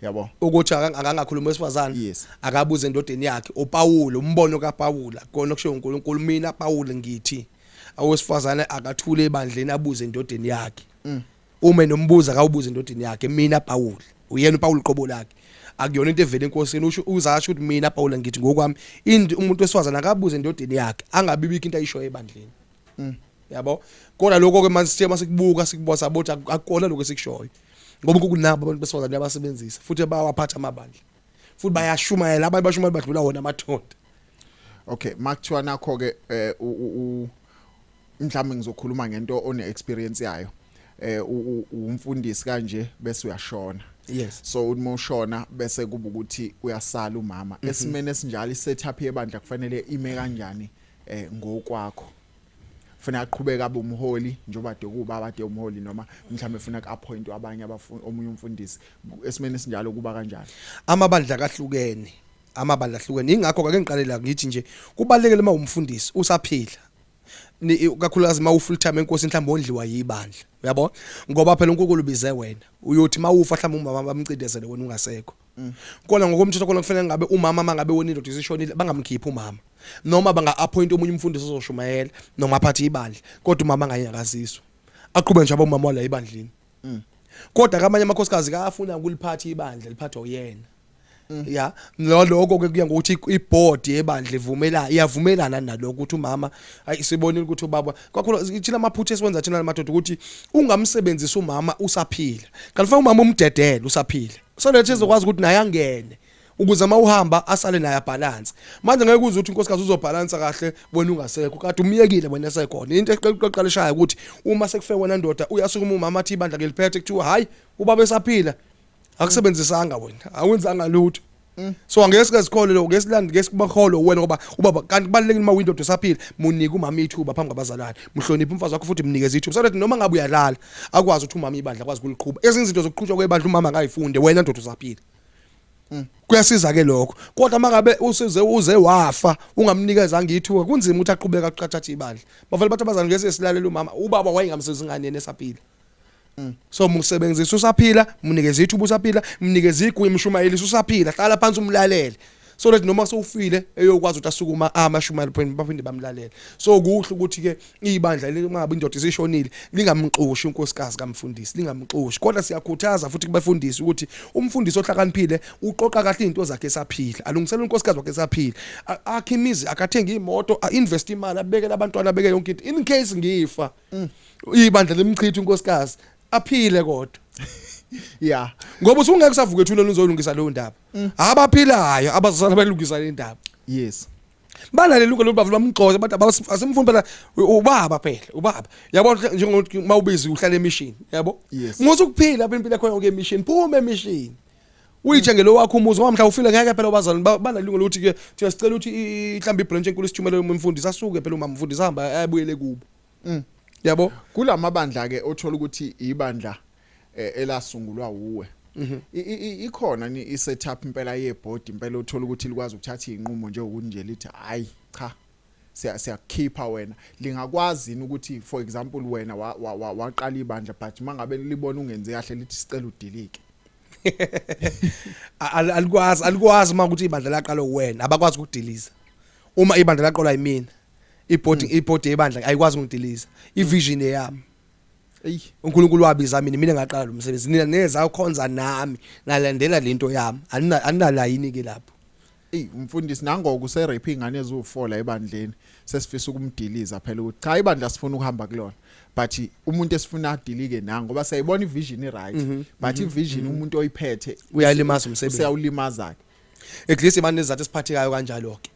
A: yabo
B: ukuthi akangakhuluma esifazane akabuze endodeni yakhe uPawulo umbono kaPawula kona kusho uNkulunkulu mina Pawulo ngithi awesifazane akathule ebandleni abuze endodeni yakhe uma nombuza akawubuze endodeni yakhe mina Pawulo uyena uPawulo qobo lakhe akuyona into evela enkosini usho uzasho ukuthi mina Pawulo ngithi ngokwami umuntu wesifazana akabuze endodeni yakhe angabibika into ayisho ebandleni yabo kodwa lokho ke manje sithe masikubuka sikubona sabothi akukona lokho esikushoyo ngoba kunabo abantu besifazane abasebenzisa futhi bayawaphatha amabandla futhi bayashumayela abanye bashumayela badlula wona amathonda.
A: Okay makuthiwa nakho ke mhlawumbe ngizokhuluma ngento one experience yayo umfundisi kanje bese uyashona.
B: Yes.
A: So uma ushona bese kuba ukuthi uyasala umama esimene esinjalo isetup yebandla kufanele ime kanjani ngokwakho ufuna aqhubeka abe umholi njengoba kuba abade umholi noma mhlawumbe ufuna ku-appoint abanye omunye umfundisi esimene esinjalo kuba kanjani
B: amabandla ahlukene ingakho ake ngiqalela ngithi nje kubalekele uma umfundisi usaphila kakhulukazi uma ufull time enkosi mhlawumbe ondliwa yibandla uyabona ngoba phela uNkulunkulu bize wena uyothi mawufa mhlawumbe umama bamcindezele wena ungasekho kona ngokomthetho kona kufanele ngabe umama mangabe wona indoda isishonile bangamkhipha umama noma banga-appoint omunye umfundisi ozoshumayela noma aphathe ibandla kodwa umama angayakaziswa aqhube nje abomama la ebandleni kodwa kamanye amakhosikazi kayafuna ukuliphatha ibandla liphathwa uyena ya lokho ke kuya ngokuthi iboard yebandla iyavumelana nalokho ukuthi umama ayisibonile ukuthi ubaba kakhulu thina amaphutha esiwenza thina madoda ukuthi ungamsebenzisa umama usaphila kanti fanele umama umdedele usaphila so lethi izokwazi ukuthi naye angene ukuze uma uhamba asale naye balance manje ngeke uze uthi inkosikazi uzobalance kahle wena ungasekho kade umiyekile wena esekhona into eqoqala eshaya ukuthi uma sekufeke wena ndoda uyasukuma umama athi ibandla ngeliphethe kuthiwa hayi ubaba esaphila akusebenzisanga wena awenzanga lutho so angeke sikazikhole lo ngesilandi ngesibaholo wena ngoba ubaba kanti kubalekile uma window esaphila munika umama ithuba phambi kwabazalwane mhloniphe umfazi wakho futhi mnikeze ithuba so that noma ngabe uyalala akwazi ukuthi umama ibandla akwazi ukuliqhubha ezinye izinto zokuqhutshwa kwebandla umama ngayifunde wena ndoda usaphila kuyasiza ke lokho kodwa mangabe uze wafa ungamnikezanga ithuba kunzima ukuthi aqhubeka aqhathathe ibandla bavele bathi abazalwane ngeke silalela umama ubaba wayengamsiza ingane yesaphila so musebenzisa usaphila mnikeze ithuba usaphila mnikeze igunya imshumayeli usaphila hlala phansi umlalele so that noma sewufile eyokwazi ukuthi asukuma amashumayeli baphinde bamlalele so kuhle ukuthi ke ibandla lingabe indoda isishonile lingamxoshi unkosikazi kamfundisi lingamxoshi kodwa siyakhuthaza futhi kubafundisi ukuthi umfundisi ohlakaniphile uqoqa kahle izinto zakhe esaphila alungisela unkosikazi wakhe esaphila akhimizi akathenga imoto invest imali abekele abantwana abeke yonke into in case ngifa ibandla lemchitha unkosikazi aphile kodwa
A: yeah
B: ngoba usungeke kusavuka ethuleni uzolungisa lo ndaba abaphilayo abazalwane balungisa le ndaba
A: yes
B: banale lunga lobavula bamgxoze abantu asimfuni phela ubaba phela ubaba yabo njengokuthi mawubizi uhlala emission yabo ngosukuphila phela impilo yakho yonke emission phuma emission uyithengele wakho umuzi ngoba mhla ufile ngeke phela abazalwane banalunga lokuthi ke thina sicela ukuthi ihlambe ibranch enkulu sithumele umfundisi asuke phela uma umfundisi hamba ayibuyele kubo yabo
A: kulamabandla ke othola ukuthi ibandla elasungulwa uwe ikhona ni isetup impela yeboard impela othola ukuthi likwazi ukuthatha izinqumo nje ukuthi nje lithi hayi cha siyakhipha wena lingakwazi ukuthi for example wena waqala ibandla but mangabe libona ungenze kahle lithi sicela udilike
B: alikwazi makuthi ibandla laqala wena abakwazi ukudiliza uma ibandla laqala yimina iboard yebandla ayikwazi ukudiliza ivision yami uNkulunkulu wabiza mina ngaqala lo msebenzi nina neza ukhonza nami nalandela lento yami anala yini ke lapho
A: umfundisi nangoku seraping ingane eziwu4 ebandleni sesifisa ukumdiliza phela ukuthi cha ibandla sifuna ukuhamba kulona but umuntu esifuna adilike nango ngoba sayibona ivision right but ivision umuntu oyiphethe
B: uyalimaza umsebenzi
A: uyawulimaza
B: at least imanje izathu esiphathekayo kanjalo ke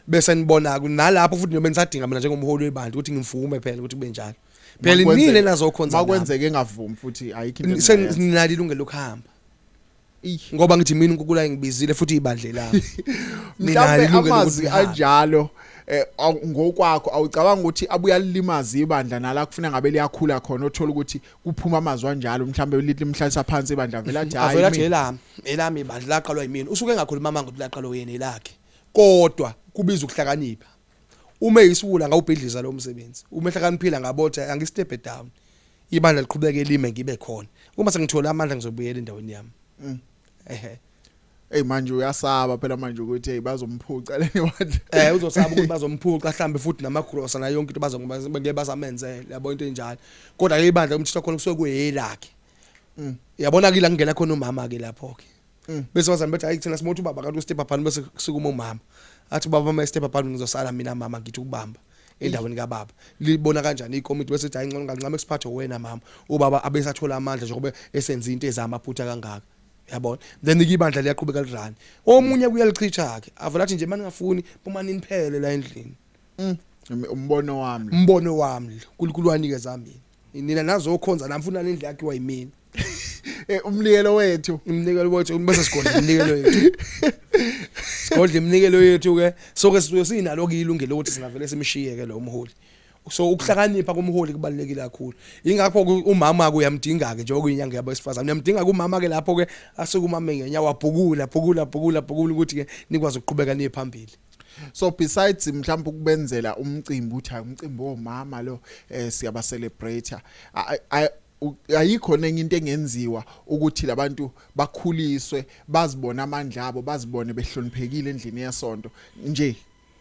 B: bese nibona nalapho futhi noma nisadinga mina njengomholi webandla ukuthi ngivume phela ukuthi kube njalo phela nini nazokhonza
A: makwenzeke engavumi futhi ayikho into
B: senginali ilungelo lokuhamba ngoba ngithi mina uNkulunkulu ayengibizile futhi ibandle lami
A: mina ilungelo lokuthi anjalo ngokwakho awucabanga ukuthi abuya lilimaza ibandla nala kufuna ngabe liyakhula khona othola ukuthi kuphuma amazwi anjalo mhlambe lithi limhlalisa phansi ibandla vela athi hayi
B: avela elami ibandla laqalwa yimini usuke engakhuluma manga ukuthi laqalwa yena elakhe kodwa kubiza ukuhlakanipha uma yisiwula ngawubhidliza lo msebenzi uma ehlakaniphila ngabotha angistep down ibandla liqhubeke lime ngibe khona uma sengithola amandla ngizobuyela endaweni yami
A: manje uyasaba phela manje ukuthi hey bazomphuca leni bandla
B: uzosaba ukuthi bazomphuca mhlambe futhi namagrosa na yonke into ngeke bazamenzele yabo into enjalo kodwa ke ibandla umthisha khona kusuke kuyelakhe yabona ke la ngena khona umama ke lapho ke bese wazana bethi hayi thina simothi ubaba kanti ustep apha bese kusukuma umama athi baba uma step apha ngizosala mina mama ngithi ukubamba endaweni kaBaba libona kanjani ikomiti bese hayi ngcono ngancame kusiphathe wena mama ubaba abesathola amandla njengoba esenza into ezamaphutha kangaka yabona then ikibandla liyaqhubeka lirani omunye kuyalichicha ke avela athi nje manje ngafuni bomani niphele la endlini umbono wami kulikulwanikeza mina nina nazokhonza namfuna lendlu yakhe wayimini
A: umnikelo wethu
B: bese sigodla umnikelo wethu sigodla umnikelo wethu ke soke sibuye sinalo ke ilungelo ukuthi singavele simshiye ke lo mholi so ukuhlakanipha komholi kubalekile kakhulu ingakho umama ke uyamdinga ke njengoba kuyinyanga yabo esifazana uyamdinga kumama ke lapho ke asuke umama ngenyawo abhukula ukuthi ke nikwazi ukuqhubeka niphambili.
A: So besides mhlawumbe ukubenzela umcimbi uthi umcimbi womama lo siyaba celebrate ayikho nenye into engenziwa ukuthi labantu bakhuliswe bazibona amandla abo bazibone behloniphekile endlini yesonto nje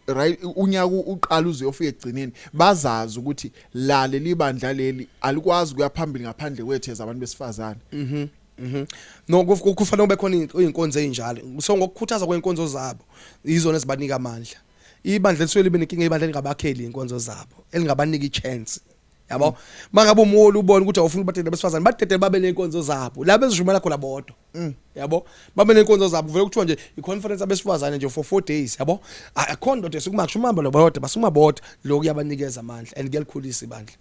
A: right unyaka uqala uzofika egcineni bazazi ukuthi la leli bandla leli alikwazi kuyaphambili ngaphandle kwethu ezabantu besifazane
B: no kufanele ube khona izinkonzo ezinjalo so ngokukhuthaza kwenkonzo zabo izona ezibanika amandla ibandla lisuke libe nenkinga ibandla lingabakheli inkonzo zabo elingabanika ichance yabo mangabe umholi ubona ukuthi awufuna ubathethe besifazane bathethe babe nenkonzo zabo la bezijumela khona bodwa yabo babe nenkonzo zabo vele kuthiwa nje iconference abesifazane nje for 4 days yabo akhona nto sekumakusho umamba lo bodwa basuma bodwa lokhu yabanikeza amandla and kuyalikhulisa ibandla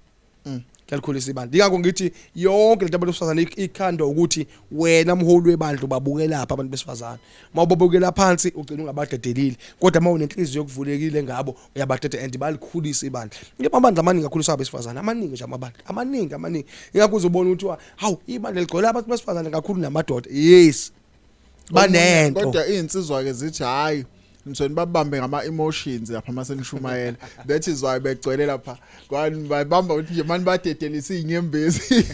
B: kuyalikhulisa ibandla ingakho ngithi yonke lento abantu besifazane ikhandwa ukuthi wena mholi webandla ubabuke lapha abantu besifazane mawubabukela phansi ugcina ungabadedelile kodwa mawunenhliziyo yokuvulekile ngabo uyabadede and balikhulisa ibandla ngebandla amaningi akhuliswa abesifazane amaningi nje amabandla amaningi ingakho uzobona ukuthi hawu ibandla ligcwele abantu besifazane kakhulu namadoda yes banento
A: kodwa izinsizwa ke zithi hayi mthweni babambe ngama emotions lapha masenishumayela that is why begcwele lapha kwani bayibamba ukuthi nje manje badedelisa inyembezi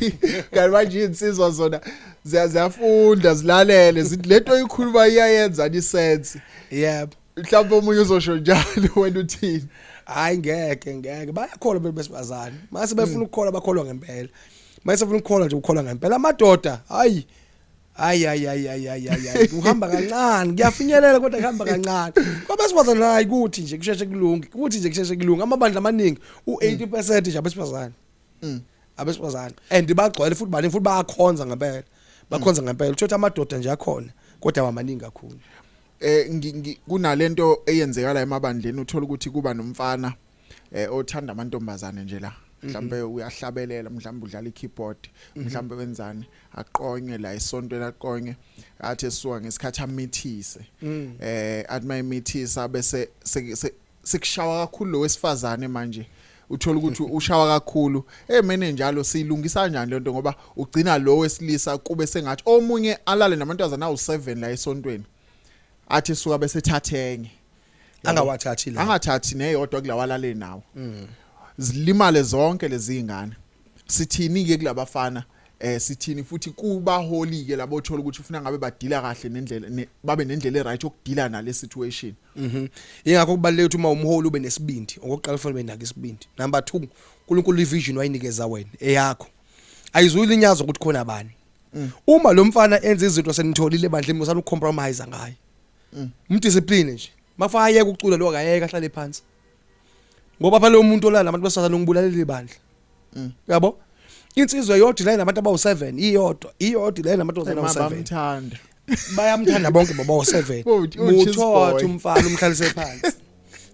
A: kanti manje insizwa zona ziyafunda zilalele zithi lento ikhuluma iyayenza isense
B: yebo
A: mhlawumbe umunye uzosho njalo wena uthini
B: hayi ngeke bayakholwa besifazane mase befuna ukukholwa bakholwa ngempela mase befuna ukukholwa nje ukukholwa ngempela amadoda hayi uhamba kancane kuyafinyelela kodwa kuhamba kancane kwabesifazane hayi kuthi nje kusheshe kulunga amabandla amaningi u80% nje abesifazane and bagcwele futhi baningi futhi bayakhonza ngempela uthola amadoda nje akhona kodwa amaningi kakhulu
A: kunalento eyenzeka la emabandleni uthola ukuthi kuba nomfana othanda amantombazane nje la mhlambe uyahlabelela mhlambe udlala ikeyboard mhlambe wenzani aqonye la isontweni aqonye athi esuka ngesikhathi amithise athi mayimithisa bese sekushawa kakhulu lo wesifazane manje uthola ukuthi ushawa kakhulu mene njalo silungisa kanjani lento ngoba ugcina lo wesilisa kube sengathi omunye alale namantazana awu7 la esontweni athi esuka bese thathenye angathathi neyodwa kulawalale nawo zilimale zonke lezi zingane sithini ke kulabafana sithini futhi kuba holy ke labo thola ukuthi ufuna ngabe badila kahle nendlela babe nendlela eright yokudila nale situation
B: ingakho kubaleke ukuthi uma umholi ube nesibindi okokuqala kufanele ube nake isibindi number 2 uNkulunkulu ivision wayinikeza wena eyakho ayizuyile inyazo ukuthi khona bani uma lo mfana enza izinto senitholile bandle musana ucompromise ngaye umdiscipline nje mafa ayeke ukucula lo akayeka ahlale phansi ngoba phela umuntu olala abantu besifazane ngibulalela ibandla yabo insizwe yodwa la nabantu abawu7 iyodwa la nabantu abawu7 bayamthanda bonke baba awu7 uthatha umfana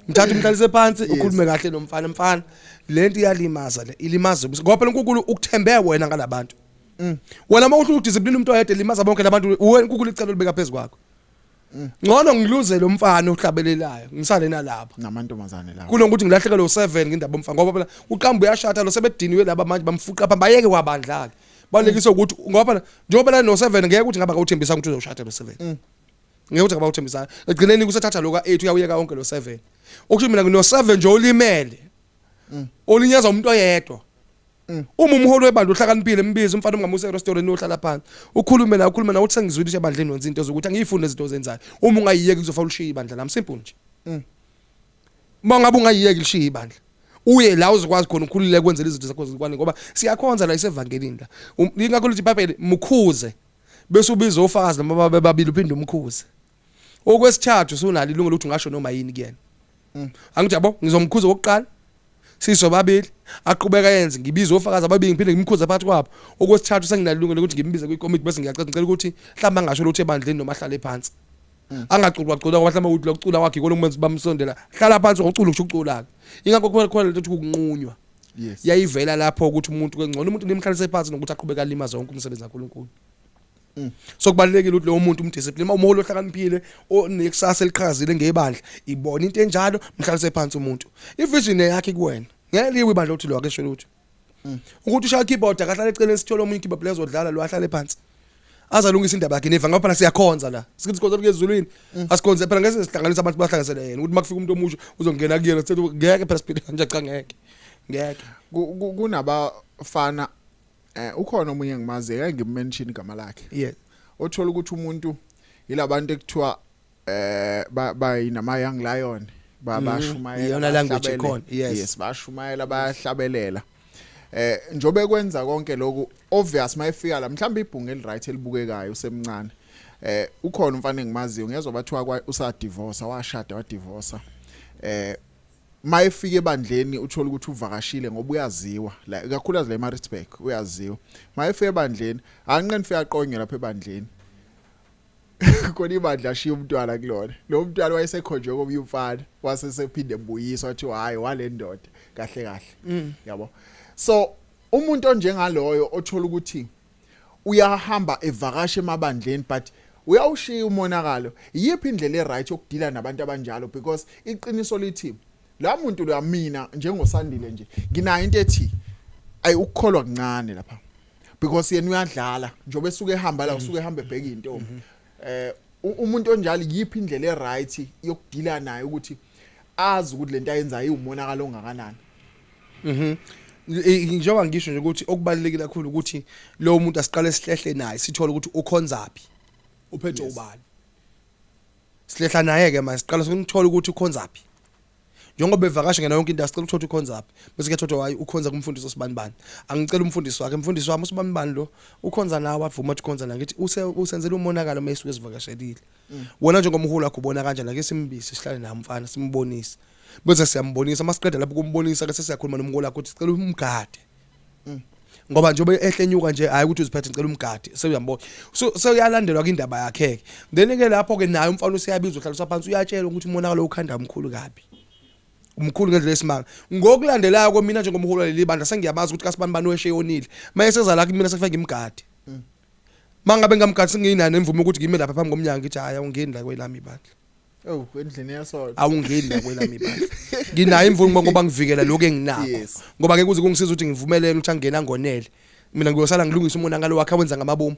B: umhlalise phansi ukhulume kahle nomfana lento iyalimaza le ilimaza ngoba phela uNkulunkulu ukuthembeka wena ngalabantu wena mawuthi udiscipline umuntu oyedwa limaza bonke labantu uNkulunkulu icelo libeka phezulu kwakho ngcono ngiluze lo mfana ohlabelelayo ngisale nalapha
A: namantombazane lawo
B: kunokuthi ngilahleke lo 7 ngindaba umfana ngoba phela uqamba uyashata lo sebediniwe laba manje bamfuqa pha bayeke kwabandlaka balekise ukuthi ngoba phela njengoba la no 7 ngeke ukuthi ngaba uthembisa ukuthi uzoshata lo 7 ngeke ukuthi ngaba uthembisa egcineni kusethatha lo ka8 uyawuyeka konke lo 7 ukuthi mina ngino 7 nje olimele olinyaza umuntu oyedwa uma umholi webandla uhlakaniphile embiza umfana ongamuseka restaurant ohlala phansi ukhulume na uthi sengizwile ebandleni wenza into zokuthi angiyifunde izinto ozenzayo uma ungayiyeki kuzofa ulishiya ibandla nami simple nje mangabe ungayiyeki lishiya ibandla uye la uzokwazi khona ukukhululeka kwenza izinto zakho zikwane ngoba siyakhonza la isevangelini la ingakho lithi iBhayibheli mukhuze bese ubiza ofakazi noma babili uphinde umkhuze okwesithathu sunalo ilungelo ukuthi ngasho noma yini kuyena angithi yabo ngizomkhuza okokuqala sisobabili aqhubeka yenze ngibiza ofakazi ababili ngiphinde ngimkhuza phakathi kwabo okwesithathu senginalungelo ukuthi ngimbize kwikomiti bese ngiyacela ukuthi mhlawumbe angasho lutho ebandleni noma ahlale phansi angacucula ngoba mhlawumbe uthi lokucula kwakhe ikona umenzi bamsondela hlala phansi ucula ucula ingakho khona lento ukunqunywa yayivela lapho ukuthi umuntu kengcono umuntu nimhlalise phansi nokuthi aqhubeka limaza wonke umsebenzi kaNkulunkulu so kubalekile ukuthi lo muntu umdiscipline umholi ohlakaniphile onekusasa eliqhakazile ngebandla ibona into enjalo mhlalise phansi umuntu ivision yakhe kuwena ngeke liwe ibandla uthi lo ake sho lutho ukuthi ushaya keyboard akahlale eceleni sithola omunye keyboard player odlala lo ahlale phansi azalungisa indaba yakhe neva ngoba phela siyakhonza la sikithi sikhonza kezulwini asikhonze phela ngeke sihlanganise abantu bahlanganisele yena ukuthi makufika umuntu omusha uzongena kuyena sithi ngeke phela siphile kanje cha ngeke
A: kunabafana ukhona omunye engimazi ake ngimmention igama lakhe othola ukuthi umuntu yilabantu ekuthiwa bayinama young lion bashumayela
B: yona language ikhona
A: yes bashumayela bayahlabelela njobe kwenza konke lokho obvious mayifika la mhlawumbe ibhunga eliright elibukekayo usemncane ukhona umfana engimaziyo ngezwe bathiwa usa divorce washada wa divorce mayifika ebandleni uthola ukuthi uvakashile ngoba uyaziwa la kakhulukazi le Maritzburg uyaziwa mayifika ebandleni anqeni fika aqonye lapha ebandleni kona ibandla ashiya umntwana kulona lo mntwana wayesekhonjwe koba umfana wasesephinde embuyiswa wathi hayi wale ndoda kahle yabo so umuntu onjengaloyo othola ukuthi uyahamba evakashe emabandleni but uyawushiya umonakalo yiphi indlela eright yokudila nabantu abanjalo because iqiniso lithi la muntu lo yamina njengosandile nje nginayo into ethi ayi ukukholwa kancane lapha because yena uyadlala njobe esuke ehamba la usuke ehamba ebheka into umuntu onjalo yiphi indlela eright yokudila naye ukuthi azi ukuthi lento ayenza iwumonakalo ongakanani
B: njengoba ngisho nje ukuthi okubalekile kakhulu ukuthi lo muntu asiqale sihlehle naye sithola ukuthi ukhonzapi uphethe ubani sihlehle naye ke manje siqala sikuthola ukuthi ukhonzapi njengoba bevakashe ngena yonke industry ukuthola ukhonzapi bese kuyathothwa hayi ukhonza kumfundisi osibani angicela umfundisi wakhe umfundisi wami usibani lo ukhonza nawe avuma ukuthi ukhonza la ngithi usenzela umonakalo mayisuke sivakashelile wona njengomholi wakho ubona kanjani ake simbisi sihlale naye umfana simbonise bese siyambonisa masiqeda lapho kumbonisa ke sesiyakhuluma nomholi wakho ukuthi sicela umgade ngoba njobe ehlenyuka nje hayi ukuthi uziphethe ngicela umgade sewuyambona so uyalandelwa ke indaba yakhe then ke lapho ke naye umfana usiyabizwa uhlaliswa phansi uyatshela ukuthi umonakalo ukhanda omkhulu kabi umkhulu ngendlela esimanga ngokulandelayo kwemina njengomholi waleli bandla sengiyamazi ukuthi kasibani wesheyonile mayeseza la kimi mina sekufika imgadi mangabe ngamgadi singiyinani emvume ukuthi ngime lapha phambi komnyango ngithi hayi awungeni la kwelami ibandla
A: endlini yasona
B: awungeni la kwelami ibandla nginayo imvume ngoba ngivikela lokho enginakho ngoba ngeke kuze kungisiza ukuthi ngivumelele ukuthi angena ngonele mina ngiyosala ngilungisa umonakalo wakhe awenza ngamabomu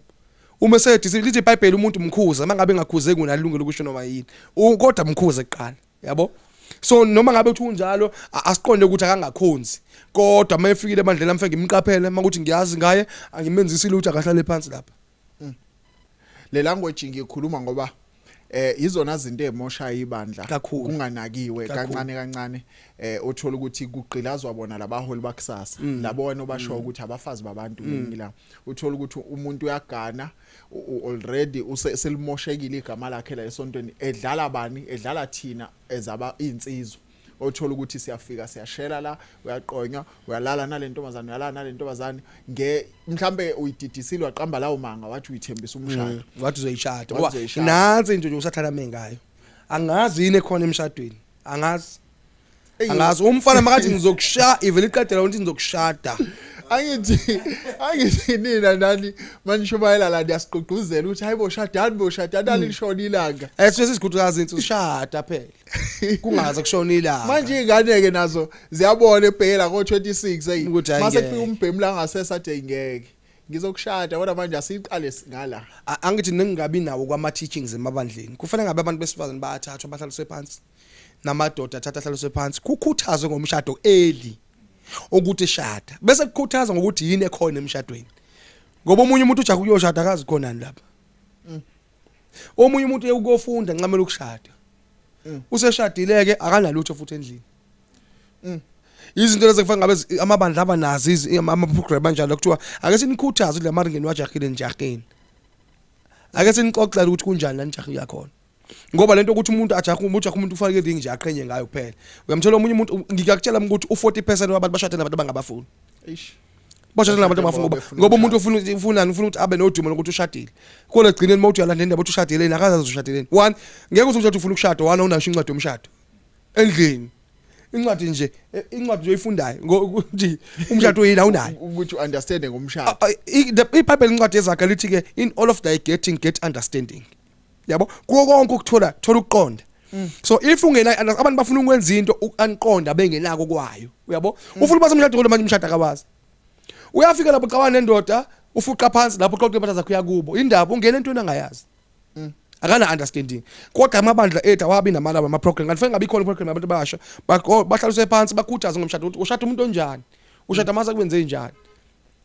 B: uma sedithi lithi iBhayibheli umuntu mkhuza mangabe ngakhuzeki unalungelo ukusho noma yini kodwa mkhuze kuqala yabo so noma ngabe uthi unjalo asiqonde ukuthi akangakhonzi kodwa mayefikile ebandlela mfeke ngimqaphele makuthi ngiyazi ngaye angimenzisile ukuthi akahlale phansi lapha
A: le language ngikhuluma ngoba izona izinto ezimosha ibandla kunganakiwe kancane othola ukuthi kugqilazwa bona labaholi bakusasa labona obasho ukuthi abafazi babantu ngila uthola ukuthi umuntu uyagana already uselimoshekile igama lakhe la esontweni edlala bani edlala thina ezaba insizwe othola ukuthi siyafika siyashela la uyaqonywa uyalala nalentombazane uyalala nalentombazane mhlambe uyididisile waqamba lawo manga wathi uyithembisa umshado
B: wathi uzoyishada ngoba nansi into nje usathalame ngayo angazi yini ekhona emshadweni angazi umfana makathi ngizokushaya ivele iqedela ukuthi ngizokushada
A: angithi nina nani manje shobayela la ndiyasiqoquzela ukuthi hayibo shadani lishona ilanga
B: sesikhuthaza insizwa ushada phela kungaze kushona ilanga
A: manje ingane ke nazo ziyabona ebhekela ko26
B: Ukuthi hhayi
A: mase
B: ngeke.
A: kufika umbhemu ngasesathe ngeke ngizokushada kodwa manje asiqale ngala
B: angithi ningabi nawo kwama teachings emabandleni kufanele ngabe abantu besifazane bayathathwa bahlaliswe phansi namadoda athatha ahlaliswe phansi kukhuthazwe ngomshado early ukuthi shada bese kukhuthaza ngokuthi yini ekhona emshadweni ngoba omunye umuntu ujaku uyoshada akazi khona lapha omunye umuntu uyekufunda nqamela ukushada useshadileke akanalutho futhi endlini izinto lezi kufanele ngabe amabandla abanazi ama-program kanjalo kuthiwa ake sinikhuthaze le maringeni wajahile njahini ake sinixoxela ukuthi kunjani la njahi yakhona ngoba lento ukuthi umuntu umuntu ufanele ring nje aqhenye ngayo kuphela uyamthola omunye umuntu ngikakutshela ukuthi u40% wabantu bashada nabantu abangabafuni bashada nabantu abafuni ngoba umuntu ufuna ukuthi abe nodumo lokuthi ushadile kole gcineni mawuthi uyalanda indaba ukuthi ushadile akazazi ushadile one ngeke uthi ufuna ukushada one awunasho incwadi yomshado endlini incwadi nje oyifundayo ngokuthi umshado yini awunayo
A: ukuthi understand ngomshado
B: iBhayibheli incwadi ezakhe lithi ke in all of thy getting get understanding yabo kuwo konke ukuthola ukuqonda so if ungena abantu bafuna ukwenza into uqonda bengenako kwayo uyabo ufuna base umshado manje umshado akawazi uyafika lapho qawana nendoda ufuqa phansi lapho uqoqe impahla zakho yakubo indaba ungena entweni angayazi akana understanding kodwa amabandla ethu awabi namalaba ama program kanti ngabe ikhona program abantu basha bahlaliswe phansi bakhuthaze ngomshado ukuthi ushada umuntu onjani ushada mase kwenze njani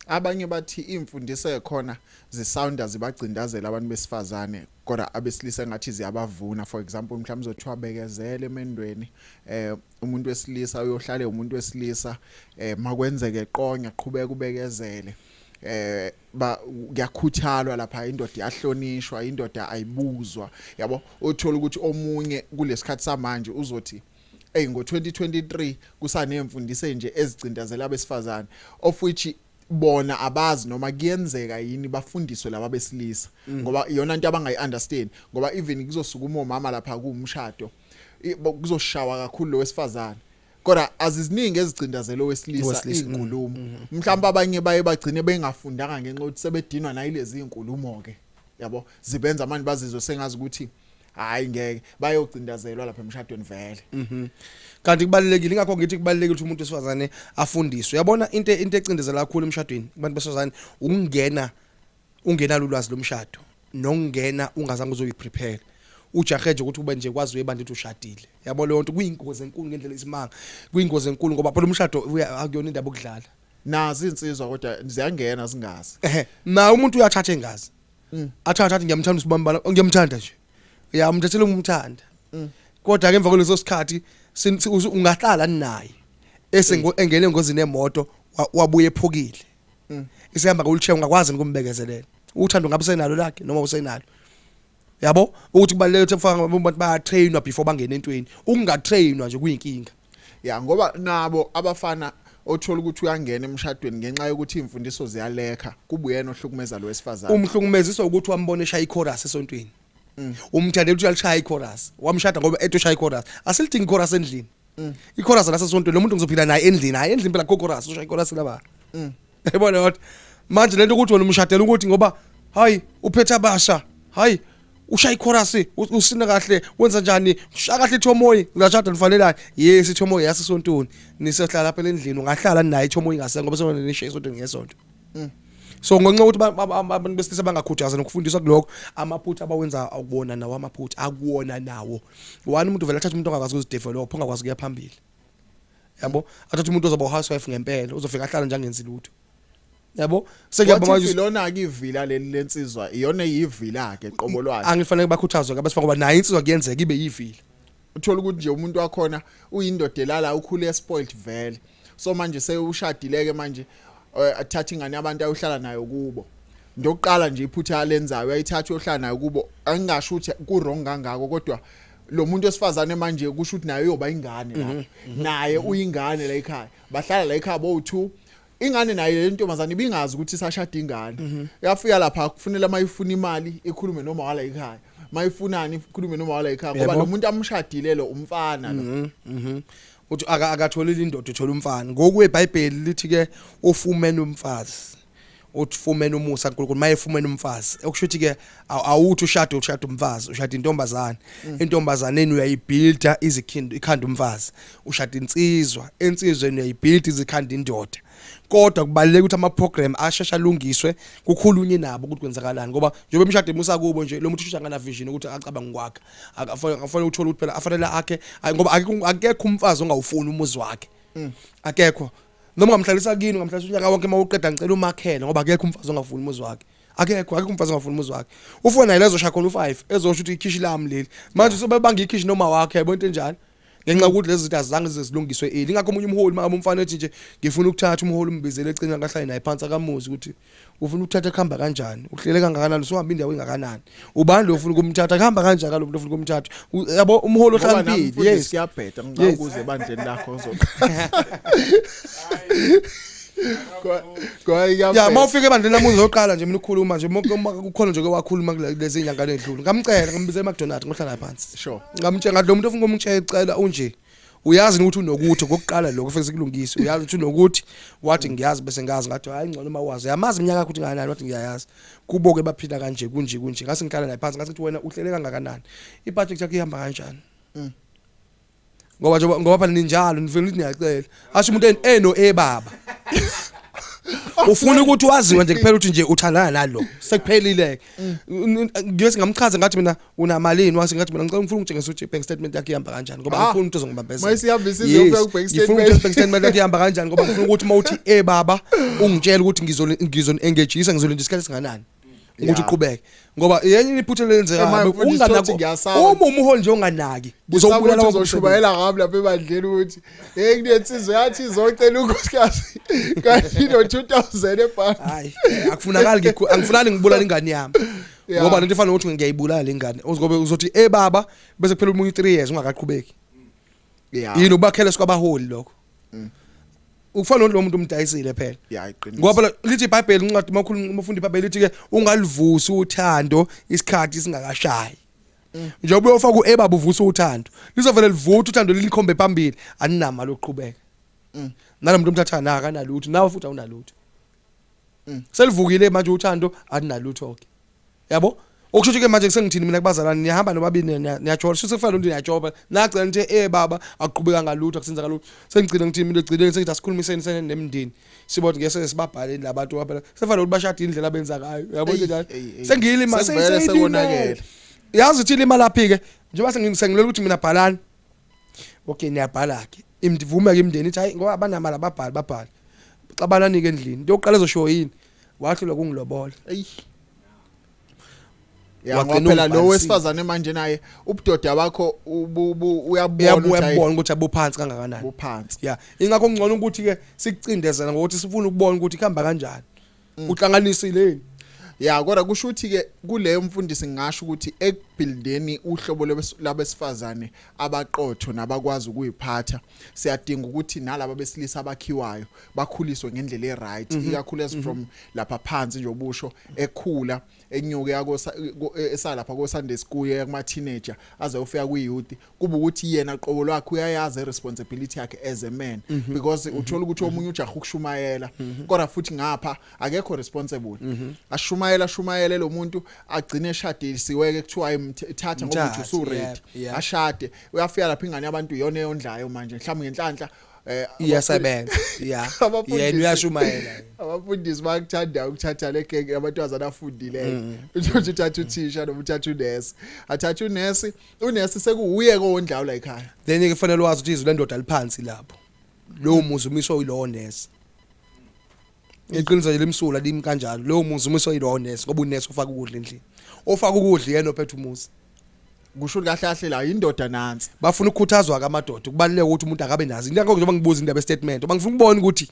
A: abanye bathi imfundiso ekhona zisounda zibagcindazela abantu besifazane kodwa abesilisa engathi ziyabavuna for example mhlawumbe uzothiwa bekezele emendweni umuntu wesilisa uyohlala umuntu wesilisa makwenzeke eqonya qhubeka ubekezele kuyakhuthalwa lapha indoda yahlonishwa indoda ayibuzwa yabo uthola ukuthi omunye kulesikhathi samanje uzothi ngo2023 kusanemfundiso nje ezicindazela abesifazane of which bona abazi noma kuyenzeka yini bafundiswe laba besilisa ngoba iyona into abangayiunderstand ngoba even kuzosuka umama lapha kuumshado kuzoshawa kakhulu lo wesifazane kodwa aziziningi ezicindazelo wesilisa inkulumo mhlawumbe abanye baye bagcine bengafundanga ngenxa ukuthi sebedinwa nayilezi inkulumo ke yabo zibenza amanje bazizwe sengazi ukuthi hayi ngeke bayocindazelwa lapha emshadweni vele
B: kanti kubalekile ingakho ngithi kubalekile ukuthi umuntu wesifazane afundiswe yabona into ecindezela kakhulu emshadweni abantu besifazane ungena lulwazi lomshado nokungena ungazange uzoyiprepare ujaheje ukuthi ube nje kwazi uyebanda ukuthi ushadile yabo leyo nto kuyingozi enkulu ngendlela isimanga kuyingozi enkulu ngoba phela umshado akuyona indaba okudlala
A: nazi insizwa kodwa ziyangena singazi
B: na umuntu uyathatha engazi athatha ngiyamthanda usibambala ngiyamthanda nje uyamthathela umthanda kodwa ke emva kwaleso sikhathi ungahlala naye engene engozini emoto wabuye ephukile isihamba kulitshe ungakwazi ukumbekezelela uthando ngabe senalo lakhe noma usenalo yabo ukuthi kubaleke ukuthi kufaka abantu bayatrainwa before bangena entweni ukungatrainwa nje kuyinkinga
A: ya ngoba nabo abafana othola ukuthi uyangena emshadweni ngenxa yokuthi imfundiso ziyalekha kubuyena ohlukumeza lo wesifazane
B: umhlukumeziswa ukuthi wambone eshaya ichorus esontweni umthande ukuthi uyalishaya ichorus wamshada ngoba ethi ushaya ichorus asilidingi ichorus endlini ichorus la sesontweni lo muntu ngizophila naye endlini hayi endlini phela chorus ushaya ichorus laba yabona what manje lento ukuthi wena umshadela ukuthi ngoba hayi uphethe abasha hayi ushaya ichorus usina kahle wenza njani ushaya kahle Thomoyi ngashada nifanelana yes Thomoyi yasesontweni nisehlala lapha endlini ungahlala naye Thomoyi ngase ngoba sona nishiya esontweni ngesonto so ngonxa ukuthi abantu besilisa bangakhuthaza nokufundiswa kuloko amaphutha abawenza akuwona nawo amaphutha akuwona nawo one umuntu vele athatha umuntu ongakwazi ukuzidevelop ongakwazi ukuya phambili yabo athatha umuntu ozoba housewife ngempela uzofika ahlala njengenzi lutho yabo sekuyaba manje
A: ilona ke ivila lensizwa iyona yivila ke qobo lwayo
B: angifanele bakhuthazwe abasifaka ngoba nayo insizwa kuyenzeka ibe yivila
A: uthola ukuthi nje umuntu wakhona uyindoda elala ukhule spoiled vele so manje sewushadileke manje athatha ingane yabantu ayohlala nayo kubo ndokuqala nje iphutha lenzayo uyayithatha yohlala nayo kubo angingasho ukuthi ku wrong kangako kodwa lo muntu wesifazane manje kusho ukuthi nayo yoba ingane lapho naye uyingane la ekhaya bahlala la ekhaya bo2 ingane naye le ntombazane ibingazi ukuthi isashada ingane yafika lapha kufunela mayifuna imali ikhulume noma wala ekhaya mayifunani ikhulume noma wala ekhaya ngoba lo muntu amshadile lo umfana lo
B: uthi akatholile indoda uthola umfana ngoku eBhayibheli lithi ke ufumene umfazi uthi fumene umusa uNkulunkulu maye fumene umfazi okushuthi ke awuthi ushada umfazi ushada intombazana entombazaneni uyayibuilda ikhanda umfazi ushada insizweni uyayibuilda izikhanda indoda kodwa kubaleka ukuthi ama program ashesha alungiswe kukhulunye nabo ukuthi kwenzakalani ngoba njengoba imshado emusa kubo nje lo muntu ushusha ngana vision ukuthi acabanga kwakhe akafanele uthola ukuthi phela afanele akhe ngoba akekho umfazi ongawufuni umuzi wakhe akekho noma ngamhlalisa kini ngamhlalisa unyaka wonke mawuqeda ngicela umakhela ngoba akekho umfazi ongafuni umuzi wakhe akekho umfazi ongafuni umuzi wakhe ufuna naye lezo shakho u5 ezosho ukuthi ikhishi lami leli manje sobebanga ikhishi noma wakhe yabo into enjani ngenxa ukuthi lezi zinto azange zilungiswe ingakho umunye umholi mama umfana ethi nje ngifuna ukuthatha umholi umbizele ecina kahlali naye phansi akamuzi ukuthi ufuna ukuthatha khamba kanjani uhlele kangakanani usuhamba indawo engakanani ubani lo ufuna ukumthatha khamba kanjani kaloku lo ufuna ukumthatha yabo umholi ohlambili
A: yes siyabheda ngikuze ebandleni lakho
B: ya mawufika ebandleni lamuzi oqala nje mina ukukhuluma nje kukhona nje kwakhuluma kulezi inyanga ledlule ngamcela ngimbizele eMcDonald ngohlala phansi
A: sure
B: ngamtshela lo muntu ofuna ukumtshela ecela unje uyazi ukuthi unokuthi ngokuqala lokho ufike sikulungise uyazi ukuthi unokuthi wathi ngiyazi bese ngazi ngathi hayi ngcono mawazi yamazi iminyaka ukuthi nganani wathi ngiyayazi kuboke baphila kanje kunje ngase ngihlala naye phansi ngathi wena uhlele kangakanani iproject yakho ihamba kanjani ngoba phela ninjalo nifuna ukuthi niyacela asho umuntu eno ebaba ufuna ukuthi waziwe nje kuphela ukuthi nje uthandana nalo sekuphelile ngiyose ngamchaza ngathi mina unamalini wase ngathi mina ngicela ngifuna ukutshengisa ukuthi bank statement yakhe ihamba kanjani ngoba ngifuna umuntu ozongibambezela
A: mayisihamba isizwe ku bank
B: ngifuna ukuthi bank statement yakhe ihamba kanjani ngoba ngifuna ukuthi mawuthi baba ungitshela ukuthi ngizon engagea ngizolinda isikhathi singanani ukuthi uqhubeke ngoba yenye iphuthe lenzeka unganako uma umuholi nje onganaki
A: uzobulala uzoshubayela ngabi lapha ebandleni ukuthi hey kunensizwe yathi izocela unkosikazi kanti no 2000 ebhanki
B: hayi akufunakali ngibulala ingane yami ngoba lento ifana ukuthi ngiyayibulala lengane ngoba uzothi baba bese kuphela umunye 3 years ungakaqhubeki yini ubakhele sikwabaholi lokho ufana lo muntu umdayisile phela
A: iqiniso
B: ngoba lithi iBhayibheli incwadi makhulu umfundi iBhayibheli lithi ke ungalivusa uthando isikhathi singakashayi njengoba uyofaka uebaba uvusa uthando lizovela livutha uthando lilikhombe phambili aninama lokuqhubeka nalomuntu umthathana akanalutho nawe futhi awunalutho selivukile manje uthando aninalutho ke yabo okusho ke manje sengithini mina kubazalana niyahamba nobabili niyajola sho sefana umuntu niyajoba nacela nithi baba akuqhubeka ngalutho akusenza ngalutho sengicina ngithi mina egcileni sengithi asikhulumiseni nemndeni sibothi ngeke sibabhaleni labantu phela sefana ukuthi bashada indlela abenza ngayo yabo njalo sengiyilima
A: sekonakele
B: yazi uthi lima laphi ke njengoba sengilola ukuthi mina bhalani okay niyabhala ke imvume ke imndeni ithi hayi ngoba abanamali babhali xabanani ke endlini into yokuqala ezosho yini wahlulwa kungilobola
A: ya ngoba lo wesifazane manje naye ubudoda bakho uyabona
B: ukuthi abuphansi kangakanani
A: buphansi
B: ya ingakho ngcono ukuthi ke sikucindezela ngokuthi sifuna ukubona ukuthi ikhamba kanjani uhlanganisile
A: ya kodwa kusho ukuthi ke kuleyo mfundisi ngisho ukuthi ekubuildeni uhlobo labesifazane abaqotho nabakwazi ukuyiphatha siyadinga ukuthi nalabo besilisa abakhiwayo bakhuliswe ngendlela eright ikakhulu from lapha phansi nje obusho ekhula enyuke esalapha ko Sunday school kuma teenager aze ufika kuyouth kuba ukuthi yena qobo lwakhe uyayazi responsibility yakhe as a man because uthola ukuthi omunye ujaha ukushumayela kodwa futhi ngapha akekho responsible ashumayela lo muntu agcine eshadisiweke kuthiwa imthatha ngoba uthi usurate ashade uyafika lapha ingane yabantu iyona eyondlayo manje mhlawumbe ngenhlanhla
B: iyasebenza yena uyashumayela
A: abafundisi bakuthanda ukuthatha lekeke abantwana abafundileyo uthi uthatha uthisha noma uthatha unesi athatha unesi sekuuye kondlawo la ekhaya
B: then ke kufanele wazi ukuthi izwi lendoda liphansi lapho lo muzi umiswa yilo nesi iqiniso lemsula limi kanjalo lo muzi umiswa yilo nesi ngoba unesi ufaka ukudla endlini ofaka ukudla yena ophethe umuzi
A: kusho kahle kahle la indoda nansi
B: bafuna ukukhuthazwa kamadoda kubaluleka ukuthi umuntu akabe nazi into njengoba ngibuza indaba statement oba ngifuna ukubona ukuthi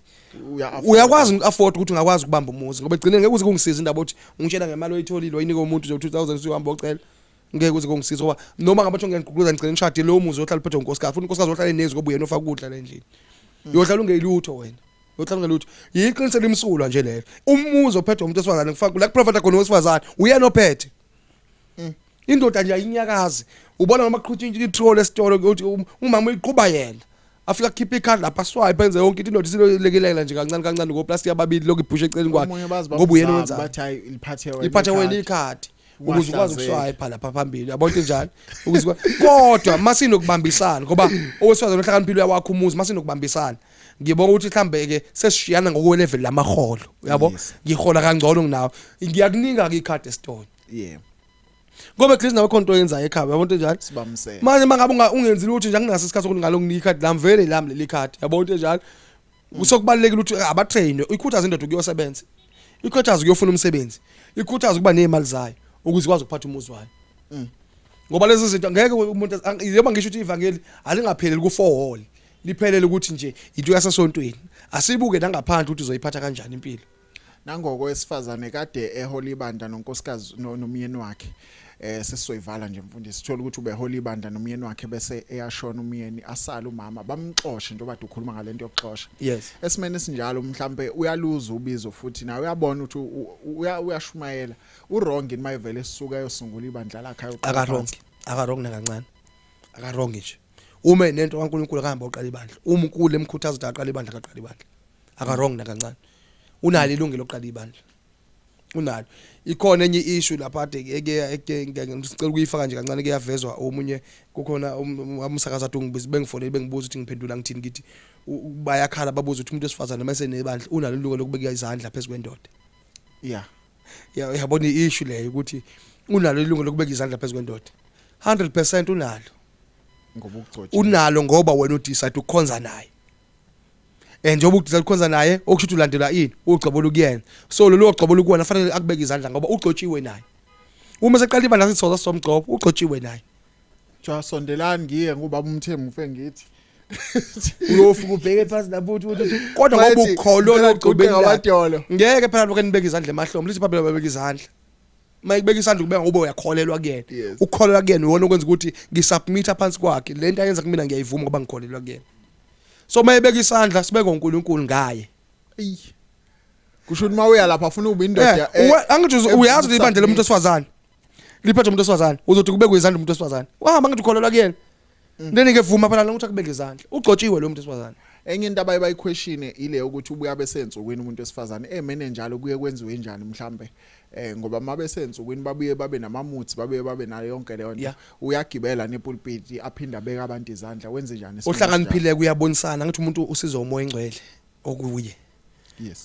B: uyakwazi uafford ukuthi ungakwazi ukubamba umuzi ngoba egcine ngeke uze kungisiza indaba ukuthi ungitshela ngemali oyitholile oyinika umuntu nje 2000 usihamba ocela ngeke uze kungisiza ngoba noma ngabe ngiyaqhuqhuza ngicela ngishade lo muzi ohlala phethwe unkosikazi futhi unkosikazi ohlala enezi ngoba uyena ofaka ukudla la endlini uyohlala ungeyilutho wena uyohlala ngelutho yiqiniso limsulwa nje lelo umuzi ophethwe umuntu osifazane kufaka la prophet khona owesifazane uyena ophethe indoda nje ayinyakazi ubona noma qhutshintshile itrol esitolo ukuthi umama uyiqhuba yena afika khipha ikhadi lapha swipe enze yonke into indoda silolekelela nje kancane ngo plastic ababili lokho ibhushe eceleni kwakhe ngoba uyena wenza
A: bathi hayi liphathe
B: wena ikhadi ukuze ukwazi ukuswipe lapha phambili yabo into njalo ukuze kodwa masinokubambisana ngoba owesifazana ohlakaniphile uyawakho umuzi masinokubambisana ngibona ukuthi mhlambe ke sesishiyana ngokwe level lamaholo yabo ngihola kangcono nginawo ngiyakuninga ke ikhadi esitolo ngoba Chris nawe khonto yenzayo ekhaya yabo into njalo
A: sibamsela
B: manje mangabe ungenzi lutho nje anginaso isikhathi sokuthi ngalokunika ikhadi lamvele lami leli khadi yabo into njalo usokubalekile ukuthi abatrain ikhuthaza indoda ukuyosebenza ikhuthaza ukuyofuna umsebenzi ikhuthaza ukuba nezimali zayo ukuze ikwazi ukuphatha umuzi wayo ngoba lezi zinto ngeke umuntu yebo ngisho ukuthi ivangeli alingapheleli ku4 wall liphelele ukuthi nje into yasesontweni asibuke nangaphandle ukuthi uzoyiphatha kanjani impilo
A: nangoko wesifazane kade ehola ibandla nonkosikazi nomyeni wakhe sesizoyivala nje mfundisi sithola ukuthi ubehola ibandla nomyeni wakhe bese eyashona umyeni asala umama bamxoshe njengoba ukhuluma ngalento yokuxosha esimene sinjalo mhlambe uyaluza ubizo futhi nawe uyabona ukuthi uyashumayela urong in my vele sisuka yosungula ibandla lakhe
B: akarong nakancane akarong nje uma nento kaNkulunkulu akahamba uqala ibandla uMkhulu emkhuthaza ukuthi aqala ibandla akaqala ibandla akarong nakancane unalo ilungelo lokuqala ibandla unalo ikhona enye issue lapha ake ngicela ukuyifaka nje kancane kuyavezwa omunye kukhona umsakaza athi bengifonele bengibuza ukuthi ngiphendula ngithini ngithi bayakhala babuza ukuthi umuntu wesifazane mase nebandla unalo ilungelo lokubeka izandla phezulu kwendoda yabona iissue leyo ukuthi unalo ilungelo lokubeka izandla phezulu kwendoda 100% unalo
A: ngoba ukugcotsha
B: unalo ngoba wena udecide ukukhonza naye njengoba udecide ukukhonza naye okushuthi ulandela ini ugcobolo kuyena so lo ogcobolo kuwena fanele akubeka izandla ngoba ugcotshiwe naye uma seqala ibandla sithoza somgcobo ugcotshiwe naye
A: sondelani ngiye ngubaba umthembu ufe ngithi
B: uyofika ubheke phansi lapho uthi kodwa ngoba ukholwa ogcobeni
A: ngamadolo
B: ngeke phela lokho nibeka izandla emahlombe lithi phela babeka izandla mayibeka isandla kubeka ngoba uyakholelwa kuyena ukholelwa kuyena uwona okwenza ukuthi ngisubmit phansi kwakhe lento ayenza kumina ngiyayivuma ngoba ngikholelwa kuyena so mayibeka isandla sibeke uNkulunkulu ngaye
A: kusho ukuthi mawuya lapha afuna ube indoda
B: angithi uyazi ukuthi ibandla lomuntu osifazane liphethe umuntu osifazane uzothi kubekwe izandla umuntu osifazane wahamba ngithi ukholelwa kuyena ndeni ngevuma phela ukuthi akubeke izandla ugcotshiwe lo muntu osifazane
A: enye into abayiquestion ile ukuthi ubuya besensukwini umuntu wesifazane emene njalo kuye kwenziwe njani mhlambe ngoba mabe sensukwini babuye babe namamuthi babe nayo yonke leyo nto uyagibela nepulpit aphinda beka abantu izandla wenze njani
B: ohlakaniphile kuyabonisana ngithi umuntu usiza umoya engcwele okuye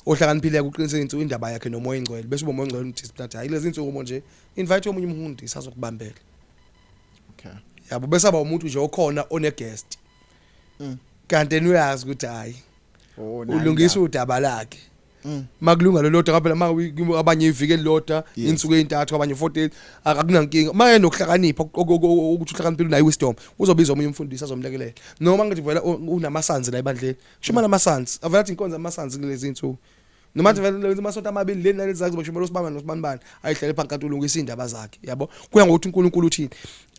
B: ohlakaniphile uqiniseka insuku indaba yakhe nomoya engcwele bese umoya engcwele uthi siphatha hayi lezi insuku nje invite omunye umuntu isazokubambela yabo bese aba umuntu nje okhona one guest kanti uyazi ukuthi hayi ulungisa udaba lakhe makulunga lo lodwa phela abanye ivike lodwa insuku ezintathu abanye 40 akunankinga maye nokuhlakanipha ukuthi uhlakaniphile nayi wisdom uzobiza omunye umfundisi azomlekelela noma ngathi vela unamasanzi la ebandleni shuma namasanzi avela athi inkonzo amasanzi kulezi insuku noma ngathi vela lemasonto amabili leni nalezi zakhe bashumela usibamba nosibambani ayihlele phansi ulungisa indaba zakhe yabo kuya ngokuthi uNkulunkulu uthini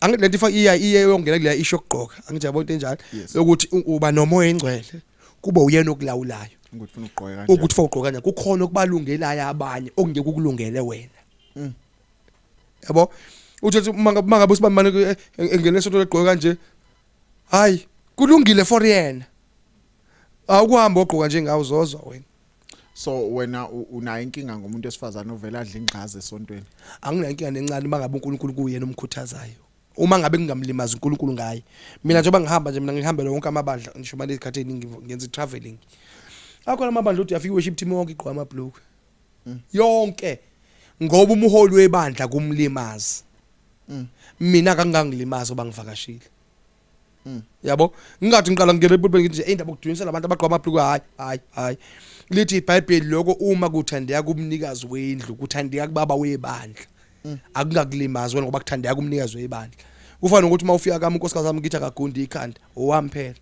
B: angithi lento ifa iye yongena kule isho yokugqoka angithi yabo into enjalo ukuthi uba nomoya engcwele kuba uyena okulawulayo ukuthi ufuna ugqoka kanjani kukhona okubalungelayo abanye okungeke ukulungele wena yabo uthi mangabe usibambane engene esonto legqoka kanje hayi kulungile for yena awukuhamba ogqoka nje ngawuzozwa wena
A: so wena unayo inkinga ngomuntu wesifazane ovela adla ingqazi esontweni
B: anginayo inkinga nencane mangabe uNkulunkulu kuyena omkhuthazayo uma ngabe ngingamlimaza uNkulunkulu ngaye mina njengoba ngihamba nje mina ngihambela wonke amabandla ngisho manje isikhathi eningi ngenza traveling akhona amabandla uthi uyafika worship team wonke igqoka amabhlukwe yonke ngoba umholi webandla kumlimazi mina akangangilimaza obangivakashile yabo ngingathi ngiqala ngene ePulpit ngithi indaba okudunyisela abantu abagqoka amabhlukwe hayi lithi iBhayibheli lokho uma kuthandeka kumnikazi wendlu kuthandeka kubaba webandla akungakulimazi wena ngoba kuthandeka kumnikazi webandla kufana ukuthi uma ufika kami unkosikazi wami ngithi akagundi ikhanda owami phela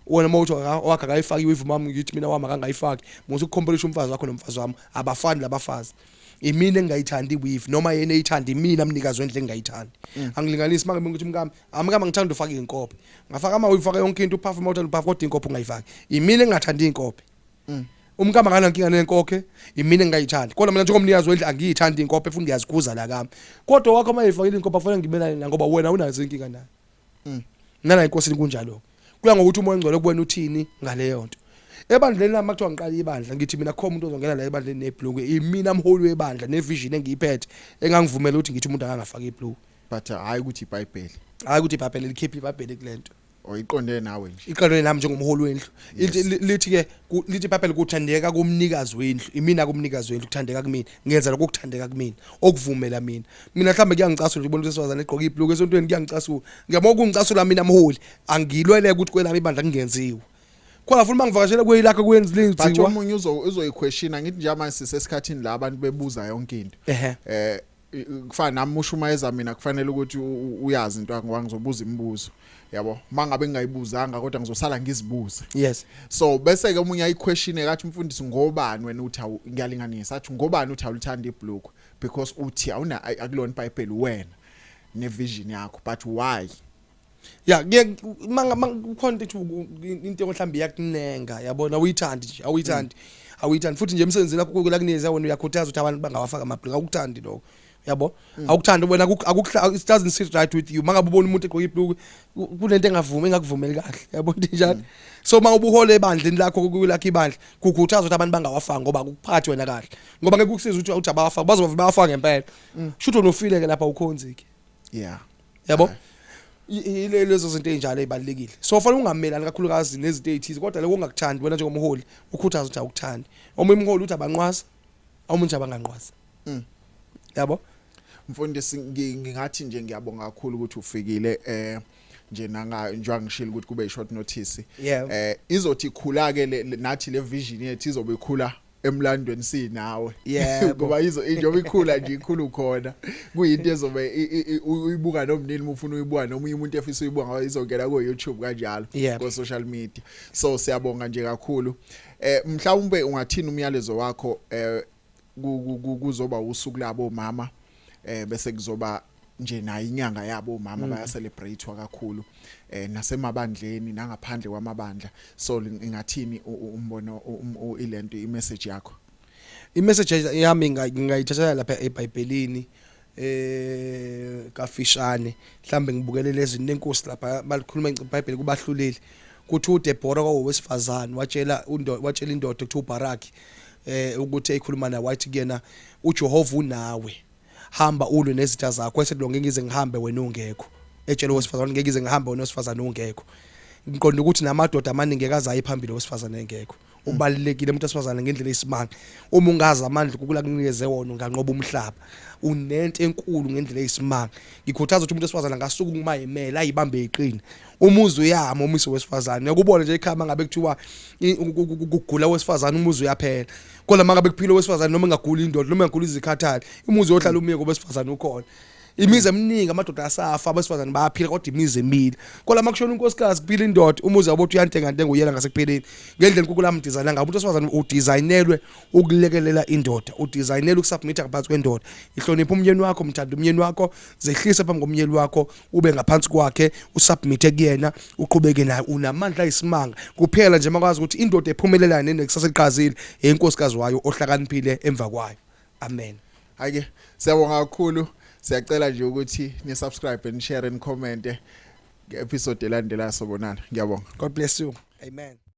B: wena mawuthi wakhe akayifaki ivuma wami ngithi mina wami akangayifaki musu ukukhomplisha umfazi wakho nomfazi wami abafani labafazi imini engayithandi weave noma yena eyithandi mina mnikazi wendle engayithandi angilinganisi mangabe ukuthi amkama ngithanda ufaka inkope ngafaka ama uyifaka yonke into uperfume uthanda uperfume kodwa inkope ungayifaki imini engathandi inkope umkama ngana nkinga nenkokhe imini engayithandi kodwa mina njengomnikazi wendle angiyithandi inkope futhi ngiyazikuza la kami kodwa wakho mayifakile inkope afanele ngibelane ngoba wena unazo inkinga nayo nana inkosini kunjalo kuya ngokuthi umoya ongcwele kubona uthini ngaleyo nto. Ebandleni lami makuthiwa ngiqala ibandla ngithi mina khona umuntu ozongena la ebandleni nebhlungu imina mholi webandla nevision engiyiphethe engangivumela ukuthi ngithi umuntu akangafaka ibhlungu
A: but hayi ukuthi iBhayibheli
B: hayi ukuthi iBhayibheli likhipha iBhayibheli kulento
A: oyiqonde nawe nje
B: iqalwe nami njengomholi wendlu lithi ke lithi iBhayibheli kuthandeka kumnikazi wendlu imina kumnikazi wendlu kuthandeka kumina ngenza lokho kuthandeka kumina okuvumela mina mhlawumbe kuyangicasula nje ubona ukuthi sesifazane egqoka ibhlungu esontweni kuyangicasula ngiyabona ukungicasula mina mholi angilwele ukuthi kwelami ibandla kungenziwe khona futhi mangivakashela kweyilakho kwenza lenziwa
A: bathi omunye uzoyiquestiona ngithi nje manje sisesikhathini la abantu bebuza yonke into kufana nami mushumayeza mina kufanele ukuthi uyazi into yakho ngizobuza imibuzo yabo mangabe ngingayibuzanga kodwa ngizosala ngizibuze
B: yes
A: so bese ke omunye ayiquestion ekathi umfundisi ngobani wena uthi ngiyalinganisa athi ngobani uthi awulithanda ibhlukwe because uthi awuna akulona iBhayibheli wena nevision yakho but why
B: ya kukhona into mhlawumbe iyakunenga yabona awuyithandi nje awuyithandi futhi nje emsebenzini lakho la kuneza wena uyakhuthaza ukuthi abantu bangawafaka amabhlungu akukuthandi lokho yabo awukuthandi wena it doesn't sit right with you mangabe ubona umuntu egqoka ibhlungu kunento engakuvumeli kahle yabo njalo so mawubuhole ebandleni lakho kulakho ibandla kukhuthaza ukuthi abantu bangawafanga ngoba akuphathi wena kahle ngoba ngeke ukusiza ukuthi abafaka bazovuma ngempela shutho unofile ke lapha ukhonzike
A: yeah
B: yabo lezo zinto ezinjalo ezibalekile so fanele ungamelani kakhulukazi nezinto ezithize kodwa lokho ungakuthandi wena njengomholi ukhuthaza ukuthi awukuthandi omunye umholi uthi abanqwaza omunye abanganqwaza yabo
A: mfundisi ngingathi nje ngiyabonga kakhulu ukuthi ufikile nje njengoba ngishilo ukuthi kube short notice izothi ikhula ke nathi le vision yethu izobe ikhula emlandweni sinawe ngoba njengoba ikhula nje ikhulu khona kuyinto ezobe uyibuka nomnini ufuna uyibuka nomunye umuntu efisa uyibuka ngoba izongena ku YouTube kanjalo ku social media so siyabonga nje kakhulu mhlawumbe ungathini umyalezo wakho kuzoba usuku labo mama bese kuzoba nje nayo inyanga yabo mama baya celebratewa kakhulu nasemabandleni nangaphandle kwamabandla so ingathini umbono ilento imessage yakho
B: imessage yami ngayithathela lapha eBhayibhelini kafishane mhlambe ngibukele lezi nenkosi lapha balikhuluma iBhayibheli kubahluleli kuthi uDeborah kwawesifazane watshela indoda ukuthi uBaraki ukuthi eyikhuluma naye wathi kuyena uJehova unawe hamba ulwe nezitha zakho esethi lo ngize ngihambe wena ungekho etshela owesifazane ngeke ngize ngihambe wena owesifazane ungekho ngiqonda ukuthi namadoda amaningi akazayi phambili owesifazane engekho ubalekile umuntu wesifazane ngendlela esimanga uma ungaza amandla ukula kunikeze wona unganqoba umhlaba unento enkulu ngendlela esimanga ngikhuthaza ukuthi umuntu wesifazane ngasuku kumayimela ayibambe iqina umuzi uyama umisi wesifazane yakubona nje ikhama ngabe kuthiwa ukugula wesifazane umuzi uyaphela kodwa mangabe kuphila wesifazane noma engagula indoda noma engagula izikhathali umuzi ohlala umiyeke wesifazane ukhona imizi eminingi amadoda asafa abesifazane bayaphila kodwa imizi emile kodwa makushona unkosikazi kuphila indoda umuzi wabo uyantenga ntenga uyela ngasekupheleni ngendlela uNkulunkulu amdesign ngabe umuntu wesifazane udesignelwe ukulekelela indoda udesignelwe ukusubmita ngaphansi kwendoda ihlonipha umyeni wakho umthanda umyeni wakho zehlisa phambi komyeni wakho ube ngaphansi kwakhe usubmite kuyena uqhubeke naye unamandla ayisimanga kuphela nje makwazi ukuthi indoda ephumelelayo nenekusasa eliqhazile enkosikazi wayo ohlakaniphile emva kwayo amen
A: hayike siyabonga kakhulu siyacela nje ukuthi ni subscribe and share and comment episode elandelayo sobonana ngiyabonga
B: God bless you amen